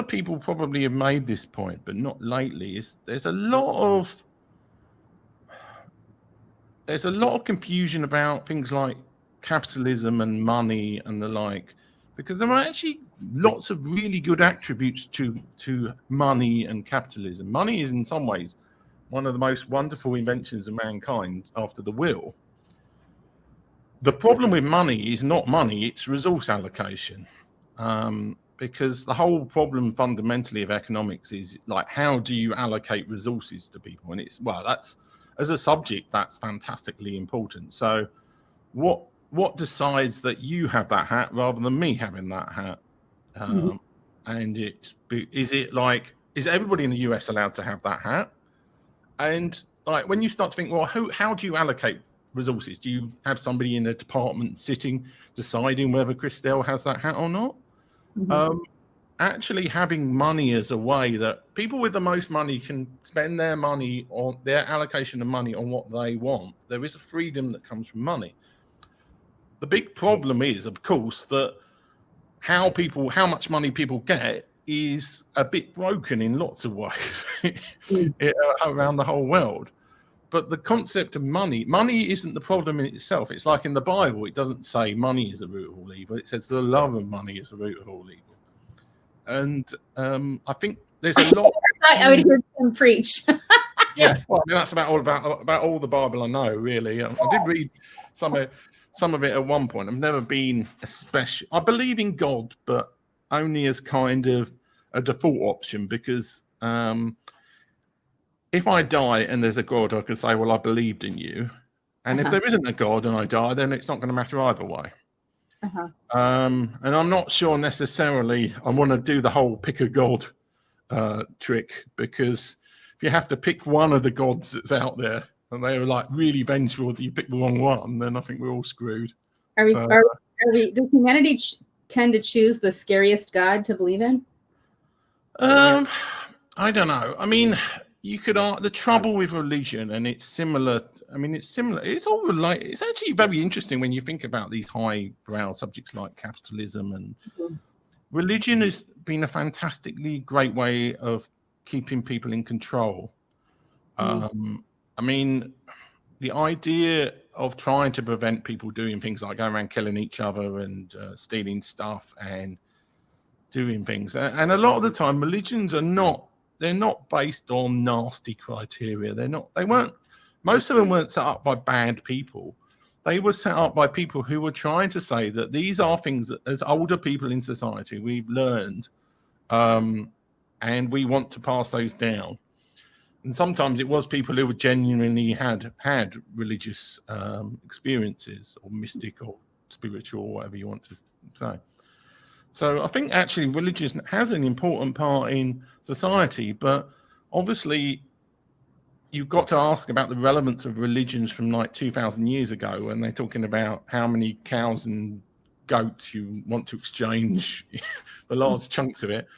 people probably have made this point, but not lately, is there's a lot of confusion about things like capitalism and money and the like, because there are actually lots of really good attributes to money and capitalism. Money is in some ways one of the most wonderful inventions of mankind after the will. The problem with money is not money, it's resource allocation. Because the whole problem fundamentally of economics is like, how do you allocate resources to people? And that's, as a subject, that's fantastically important. So what decides that you have that hat rather than me having that hat? And is everybody in the US allowed to have that hat? And like, when you start to think, well, how do you allocate resources? Do you have somebody in a department sitting deciding whether Christelle has that hat or not? Actually having money as a way that people with the most money can spend their money on their allocation of money on what they want. There is a freedom that comes from money. The big problem is, of course, that how much money people get is a bit broken in lots of ways around the whole world. But the concept of money isn't the problem in itself. It's like in the Bible, it doesn't say money is the root of all evil. It says the love of money is the root of all evil. And I think there's a lot. I would hear him preach. Yeah, well, I mean, that's about all the Bible I know, really. I did read some of it at one point. I've never been I believe in God, but only as kind of a default option, because if I die and there's a God, I can say, well, I believed in you. And if there isn't a God and I die, then it's not going to matter either way. And I'm not sure necessarily I want to do the whole pick a God trick, because if you have to pick one of the gods that's out there and they're like really vengeful that you pick the wrong one, then I think we're all screwed. Does humanity tend to choose the scariest God to believe in? I don't know. I mean, you could the trouble with religion, and it's similar. It's all related. It's actually very interesting when you think about these highbrow subjects like capitalism, and religion has been a fantastically great way of keeping people in control. I mean, the idea of trying to prevent people doing things like going around killing each other and stealing stuff and doing things, and a lot of the time, religions they're not based on nasty criteria. Most of them weren't set up by bad people. They were set up by people who were trying to say that these are things that, as older people in society, we've learned, and we want to pass those down. And sometimes it was people who genuinely had religious experiences, or mystic or spiritual, or whatever you want to say. So I think actually religion has an important part in society, but obviously you've got to ask about the relevance of religions from like 2,000 years ago, when they're talking about how many cows and goats you want to exchange for large chunks of it.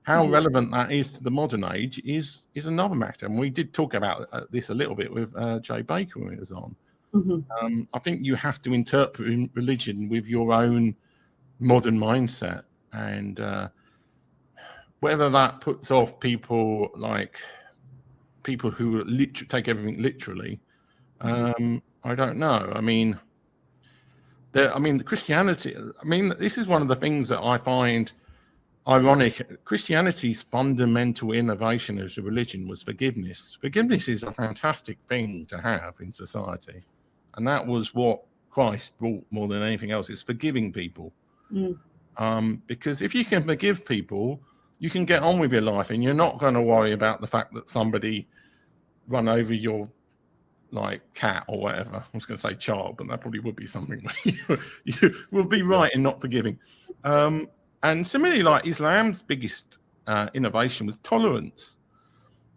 How relevant that is to the modern age is another matter. And we did talk about this a little bit with Jay Baker when he was on. I think you have to interpret religion with your own modern mindset. and whether that puts off people like people who take everything literally, I don't know. I mean, Christianity. I mean, this is one of the things that I find ironic. Christianity's fundamental innovation as a religion was forgiveness. Forgiveness is a fantastic thing to have in society, and that was what Christ brought more than anything else. Is forgiving people. Because if you can forgive people, you can get on with your life, and you're not going to worry about the fact that somebody run over your cat or whatever. I was going to say child, but that probably would be something where you will be right in not forgiving. And similarly, like Islam's biggest innovation was tolerance.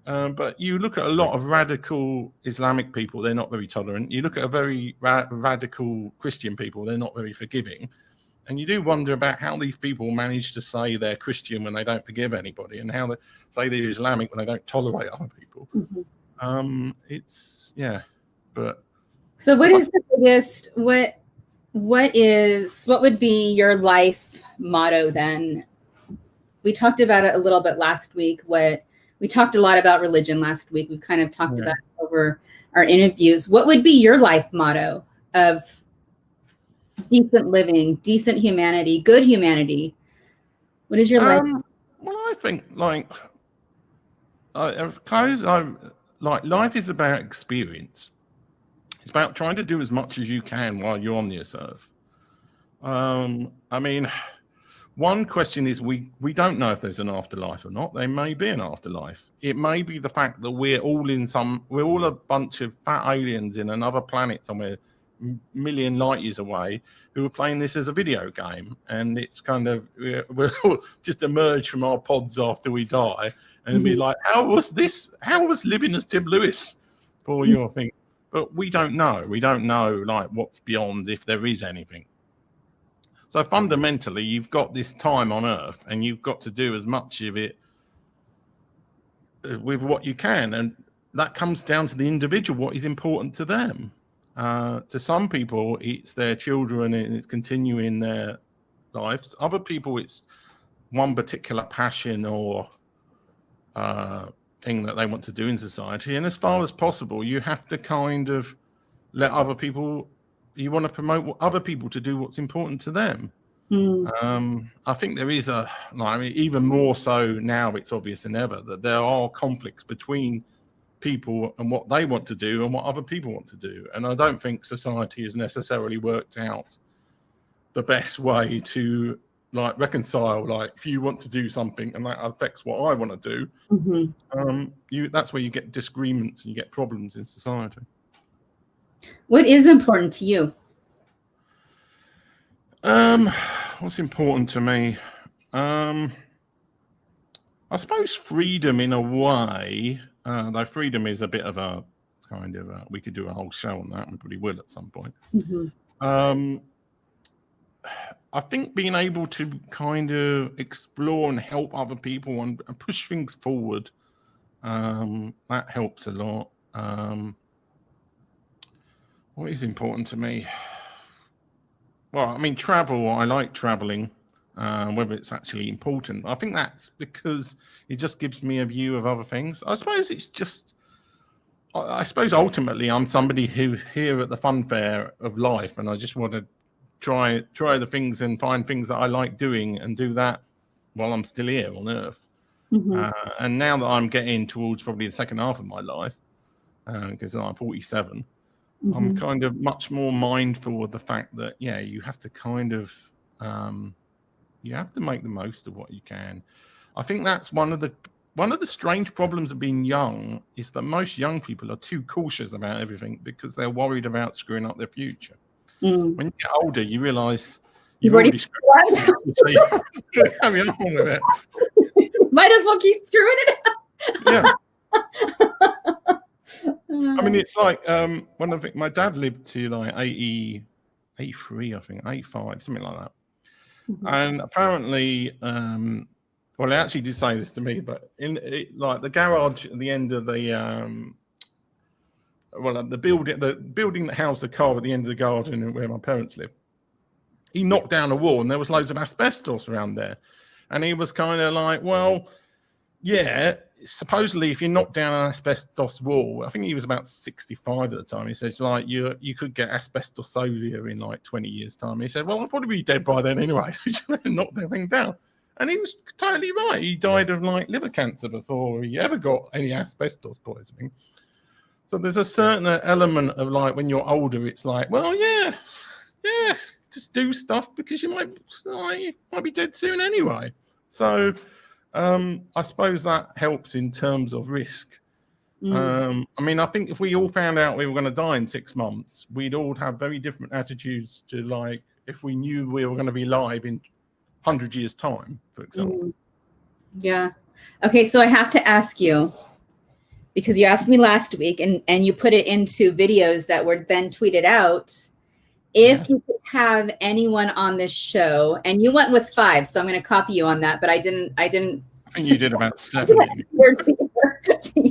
But you look at a lot of radical Islamic people, they're not very tolerant. You look at a very radical Christian people, they're not very forgiving. And you do wonder about how these people manage to say they're Christian when they don't forgive anybody, and how they say they're Islamic when they don't tolerate other people. But so what is the biggest, what would be your life motto then? We talked about it a little bit last week. We talked a lot about religion last week. We've kind of talked about it over our interviews. What would be your life motto of decent living, decent humanity, good humanity? What is your life? Well, I think life is about experience. It's about trying to do as much as you can while you're on this earth. I mean, one question is we don't know if there's an afterlife or not. There may be an afterlife. It may be the fact that we're all a bunch of fat aliens in another planet somewhere, million light years away, who are playing this as a video game, and it's kind of we'll just emerge from our pods after we die and be like, how was living as Tim Lewis for your thing? But we don't know like what's beyond, if there is anything. So fundamentally, you've got this time on earth, and you've got to do as much of it with what you can, and that comes down to the individual, what is important to them. To some people, it's their children and it's continuing their lives. Other people, it's one particular passion or thing that they want to do in society. And as far as possible, you have to kind of let other people, you want to promote other people to do what's important to them. I think there is even more so now, it's obvious than ever that there are conflicts between people and what they want to do and what other people want to do, and I don't think society has necessarily worked out the best way to reconcile. Like, if you want to do something and that affects what I want to do, that's where you get disagreements and you get problems in society. What is important to you? What's important to me? I suppose freedom in a way. Though freedom is a bit of a kind of we could do a whole show on that, and probably will at some point. I think being able to kind of explore and help other people and push things forward, that helps a lot. What is important to me? Well, I mean, travel. I like traveling. Whether it's actually important, I think that's because it just gives me a view of other things. I suppose it's just, I suppose ultimately I'm somebody who's here at the fun fair of life, and I just want to try the things and find things that I like doing and do that while I'm still here on Earth. And now that I'm getting towards probably the second half of my life, because I'm 47, I'm kind of much more mindful of the fact that, you have to kind of, you have to make the most of what you can. I think that's one of the strange problems of being young, is that most young people are too cautious about everything because they're worried about screwing up their future. When you get older, you realise you've already screwed it up, so you carry on with it. Might as well keep screwing it up. I mean, it's like one of the, my dad lived to like 83, I think, 85, something like that. And apparently, well, they actually did say this to me, but like the garage at the end of the the building that housed the car at the end of the garden where my parents live, he knocked down a wall and there was loads of asbestos around there. And he was kind of like, well, yeah, supposedly if you knock down an asbestos wall, I think he was about 65 at the time. He says, like, you could get asbestosovia in like 20 years' time. He said, well, I'll probably be dead by then anyway. Knock the thing down. And he was totally right. He died of like liver cancer before he ever got any asbestos poisoning. So there's a certain element of like when you're older, it's like, well, yeah, just do stuff because you might be dead soon anyway. So I suppose that helps in terms of risk. I mean, I think if we all found out we were going to die in 6 months, we'd all have very different attitudes to like if we knew we were going to be live in 100 years' time, for example. Yeah. Okay, so I have to ask you, because you asked me last week and you put it into videos that were then tweeted out, if you could have anyone on this show, and you went with 5, so I'm going to copy you on that, but I didn't. I think you did about 7. You're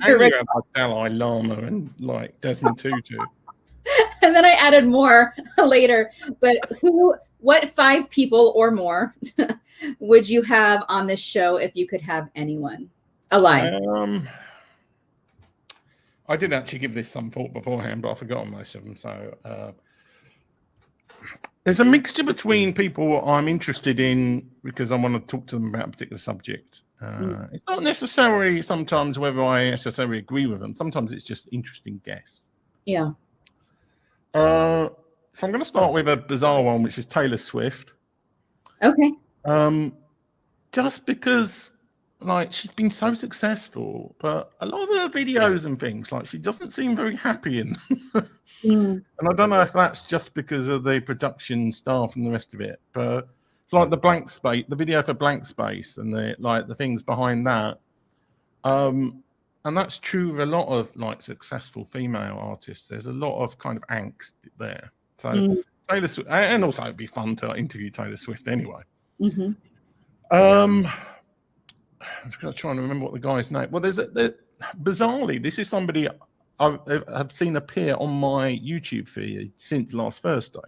had like Dalai Lama and like Desmond Tutu. And then I added more later. But what 5 people or more would you have on this show if you could have anyone alive? I did actually give this some thought beforehand, but I've forgotten most of them. So there's a mixture between people I'm interested in because I want to talk to them about a particular subject. It's not necessarily sometimes whether I necessarily agree with them. Sometimes it's just interesting guests. Yeah. So I'm going to start with a bizarre one, which is Taylor Swift. Okay. Just because, like, she's been so successful, but a lot of her videos and things, like, she doesn't seem very happy in them. And I don't know if that's just because of the production staff and the rest of it, but it's like the blank space, the video for Blank Space, and the things behind that. And that's true of a lot of like successful female artists. There's a lot of kind of angst there. So Taylor Swift, and also it'd be fun to interview Taylor Swift anyway. I'm just trying to remember what the guy's name. Well, bizarrely, this is somebody I've seen appear on my YouTube feed since last Thursday.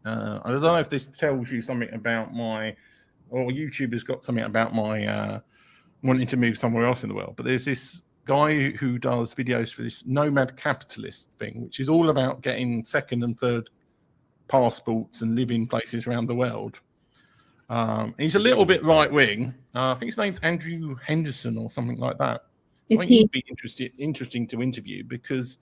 I don't know if this tells you something about or YouTube has got something about my wanting to move somewhere else in the world. But there's this guy who does videos for this nomad capitalist thing, which is all about getting 2nd and 3rd passports and living places around the world. He's a little bit right wing. I think his name's Andrew Henderson or something like that. I think he'd be interesting to interview because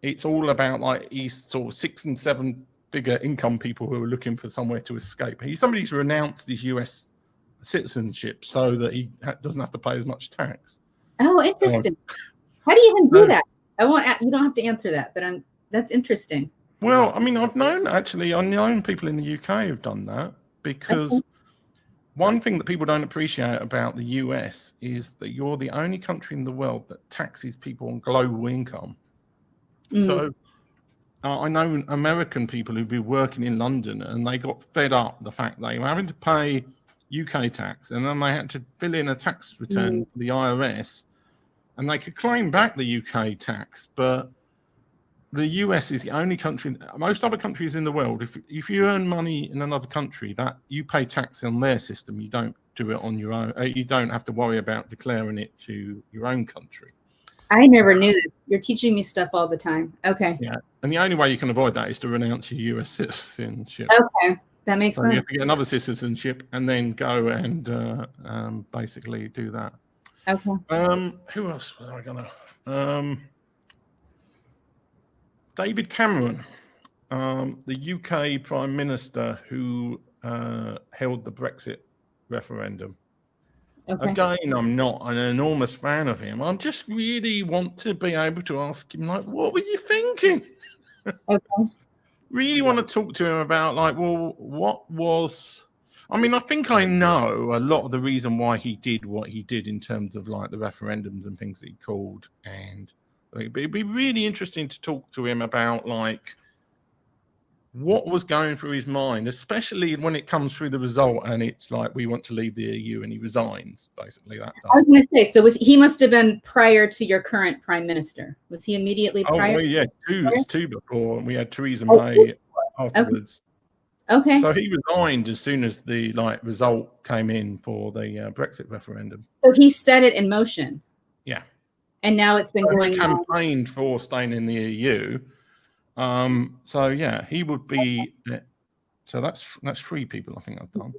it's all about like he's sort of 6 and 7 figure income people who are looking for somewhere to escape. He's somebody who's renounced his US citizenship so that he doesn't have to pay as much tax. Oh, interesting. How do you even do that? You don't have to answer that, but that's interesting. Well, I mean, I've known people in the UK who've done that because one thing that people don't appreciate about the US is that you're the only country in the world that taxes people on global income. So I know American people who've been working in London and they got fed up the fact they were having to pay UK tax and then they had to fill in a tax return for the IRS and they could claim back the UK tax, but the US is the only country. Most other countries in the world, if you earn money in another country, that you pay tax on their system. You don't do it on your own. You don't have to worry about declaring it to your own country. I never knew this. You're teaching me stuff all the time. Okay. Yeah, and the only way you can avoid that is to renounce your US citizenship. Okay, that makes sense. You have to get another citizenship and then go and basically do that. Okay. Who else was I gonna? David Cameron, the UK Prime Minister who held the Brexit referendum. Okay. Again, I'm not an enormous fan of him. I just really want to be able to ask him, like, what were you thinking? Okay. Really want to talk to him about, like, well, what was... I mean, I think I know a lot of the reason why he did what he did in terms of, like, the referendums and things that he called. And it'd be really interesting to talk to him about, like, what was going through his mind, especially when it comes through the result and it's like, we want to leave the EU and he resigns, basically. That time. I was going to say, so he must have been prior to your current prime minister. Was he immediately prior? Oh, well, yeah, two before. We had Theresa May afterwards. Okay. So he resigned as soon as the result came in for the Brexit referendum. So he set it in motion. Yeah. And now it's been going He on. campaigned for staying in the EU. So yeah, he would be. So that's 3 people I think I've done.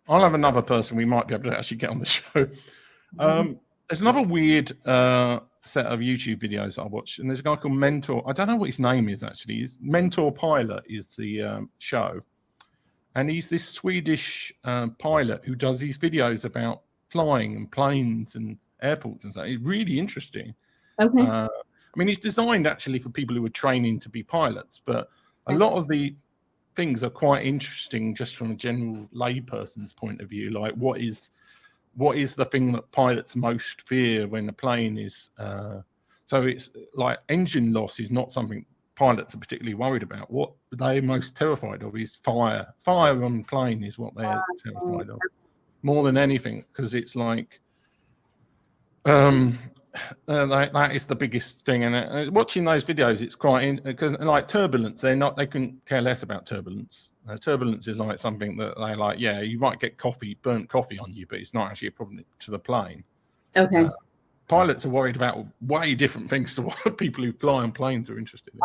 I'll have another person we might be able to actually get on the show. There's another weird set of YouTube videos I watched, and there's a guy called Mentor. I don't know what his name is actually. His Mentor Pilot is the show, and he's this Swedish pilot who does these videos about flying and planes and airports and stuff. It's really interesting. Okay. I mean, it's designed actually for people who are training to be pilots, but a lot of the things are quite interesting just from a general layperson's point of view. Like, what is the thing that pilots most fear when the plane is? So it's like engine loss is not something pilots are particularly worried about. What they're most terrified of is fire. Fire on the plane is what they're terrified of more than anything, because it's like that is the biggest thing. And watching those videos, it's quite because like turbulence, they couldn't care less about turbulence. Turbulence is like something that they like. Yeah, you might get burnt coffee on you, but it's not actually a problem to the plane. Okay. Pilots are worried about way different things to what people who fly on planes are interested in.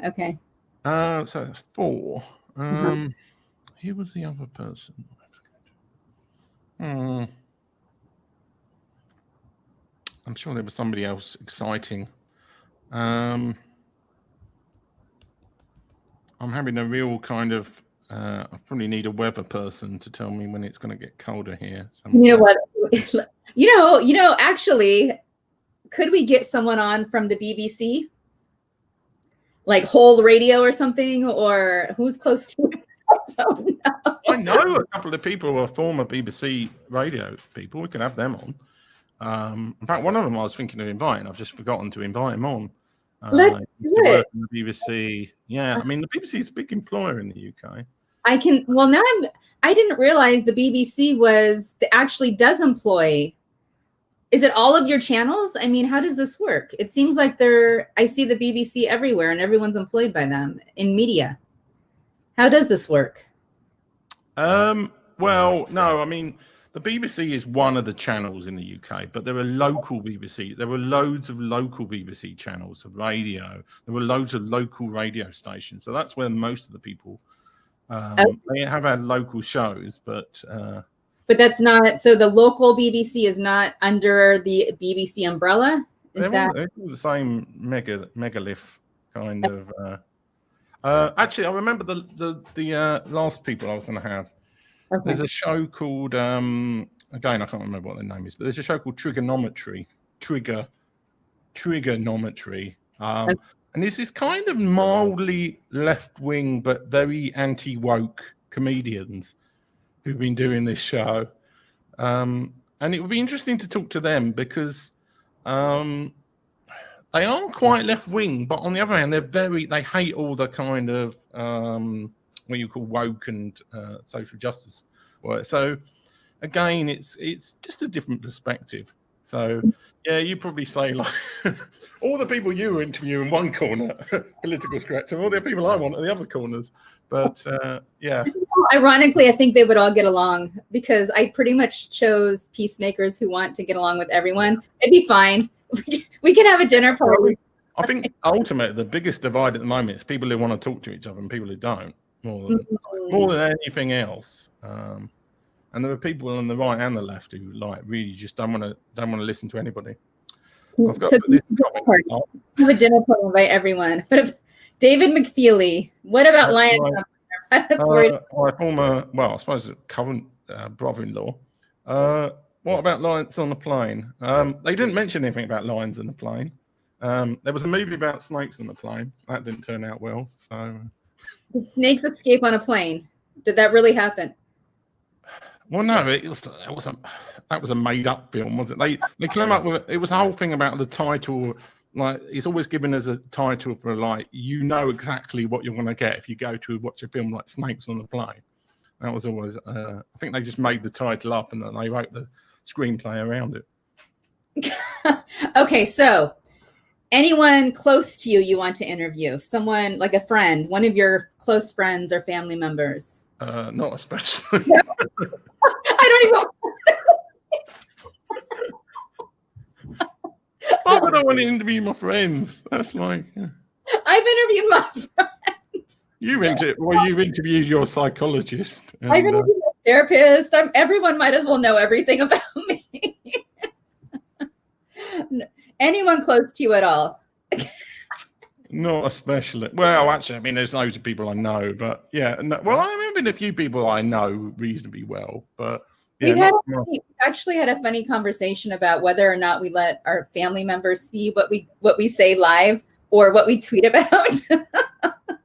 Okay. So that's 4. Who was the other person? I'm sure there was somebody else exciting. I'm having a real kind of. I probably need a weather person to tell me when it's going to get colder here. You know what? Actually, could we get someone on from the BBC, like Whole Radio or something, or who's close to? I don't know. I know a couple of people who are former BBC radio people. We can have them on. In fact, one of them I was thinking of inviting. I've just forgotten to invite him on. Let's do it. Work in the BBC. Yeah, I mean the BBC is a big employer in the UK. I didn't realize the BBC actually does employ. Is it all of your channels? I mean, how does this work? It seems like I see the BBC everywhere and everyone's employed by them in media. How does this work? Well, no, I mean, the BBC is one of the channels in the UK, but there are local BBC. There were loads of local BBC channels of radio. There were loads of local radio stations. So that's where most of the people they have had local shows, but that's not. So the local BBC is not under the BBC umbrella. They're all the same megalith kind of. Actually, I remember the last people I was going to have. Okay. There's a show called again, I can't remember what the name is, but there's a show called Trigonometry. And this is kind of mildly left-wing but very anti-woke comedians who've been doing this show. And it would be interesting to talk to them because they aren't quite left-wing, but on the other hand, they hate all the kind of what you call woke and social justice work. So again, it's just a different perspective. So yeah, you probably say like all the people you were interviewing in one corner, political correct, and all the people I want at the other corners. But yeah. Ironically, I think they would all get along because I pretty much chose peacemakers who want to get along with everyone. It'd be fine. We can have a dinner party. I think ultimately the biggest divide at the moment is people who want to talk to each other and people who don't, more than anything else. And there are people on the right and the left who like really just don't want to listen to anybody. I've got have a dinner party by everyone. But if David McFeely, what about Lions? My former, well, I suppose current brother-in-law. What about lions on the plane? They didn't mention anything about lions on the plane. There was a movie about snakes on the plane. That didn't turn out well. So, did snakes escape on a plane? Did that really happen? Well, no, that was a made-up film, wasn't it? They came up with it was a whole thing about the title. Like it's always given as a title for like you know exactly what you're going to get if you go to watch a film like Snakes on the Plane. That was always. I think they just made the title up and then they wrote the screenplay around it. Okay, so anyone close to you want to interview? Someone like a friend, one of your close friends or family members? Not especially. I don't even. Why would I want to interview my friends? That's like. I've interviewed my friends. You've interviewed your psychologist. And, I've interviewed my therapist. Everyone might as well know everything about me. Anyone close to you at all? Not especially. Well, actually, I mean, there's loads of people I know, but yeah. No, well, I've been a few people I know reasonably well, but yeah, we actually had a funny conversation about whether or not we let our family members see what we say live or what we tweet about.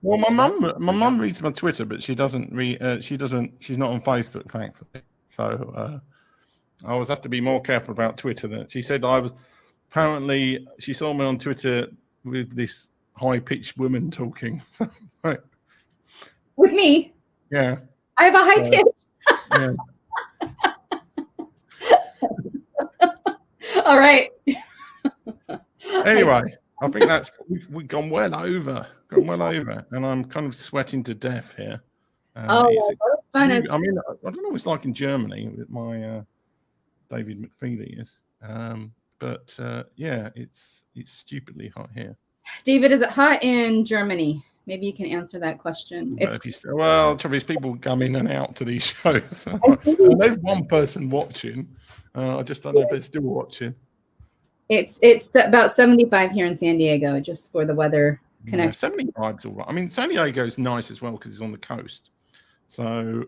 Well, my mum reads my Twitter, but she doesn't read. She's not on Facebook, thankfully. So I always have to be more careful about Twitter. That she said apparently she saw me on Twitter with this high-pitched woman talking. Right. With me? Yeah. I have a high pitch. Yeah. All right. Anyway, I think we've gone well over, and I'm kind of sweating to death here. That was fun. I mean, I don't know what it's like in Germany with my David McFeely is, but yeah, it's stupidly hot here. David, is it hot in Germany? Maybe you can answer that question. Well, trouble is people come in and out to these shows. There's one person watching. I just don't know if they're still watching. It's about 75 here in San Diego, just for the weather connection. 75's all right. I mean, San Diego's nice as well because it's on the coast. So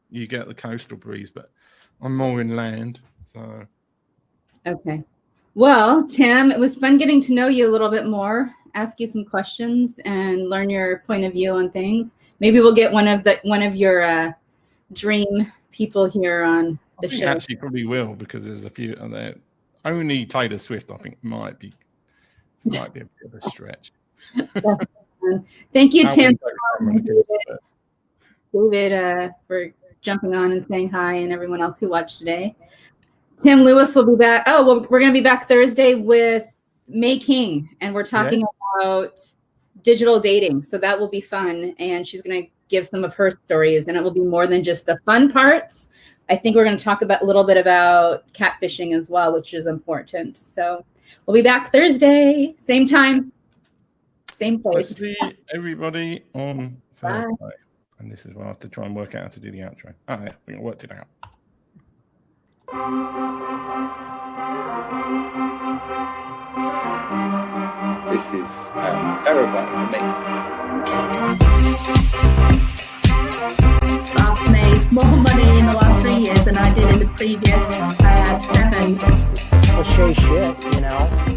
you get the coastal breeze, but I'm more inland. So okay. Well, Tim, it was fun getting to know you a little bit more, ask you some questions, and learn your point of view on things. Maybe we'll get one of your dream people here on the show. Actually, probably will, because there's a few there. Only Taylor Swift, I think, might be a bit of a stretch. Thank you, Tim. David, for jumping on and saying hi, and everyone else who watched today. Tim Lewis will be back. Oh, well, we're going to be back Thursday with May King, and we're talking about digital dating. So that will be fun, and she's going to give some of her stories, and it will be more than just the fun parts. I think we're going to talk about a little bit about catfishing as well, which is important. So we'll be back Thursday, same time, same place. I'll see everybody on Thursday. Bye. And this is where I have to try and work out how to do the outro. Oh, yeah, I think I worked it out. This is terrifying for me. I've made more money in the last 3 years than I did in the previous 7. It's cliche shit, you know.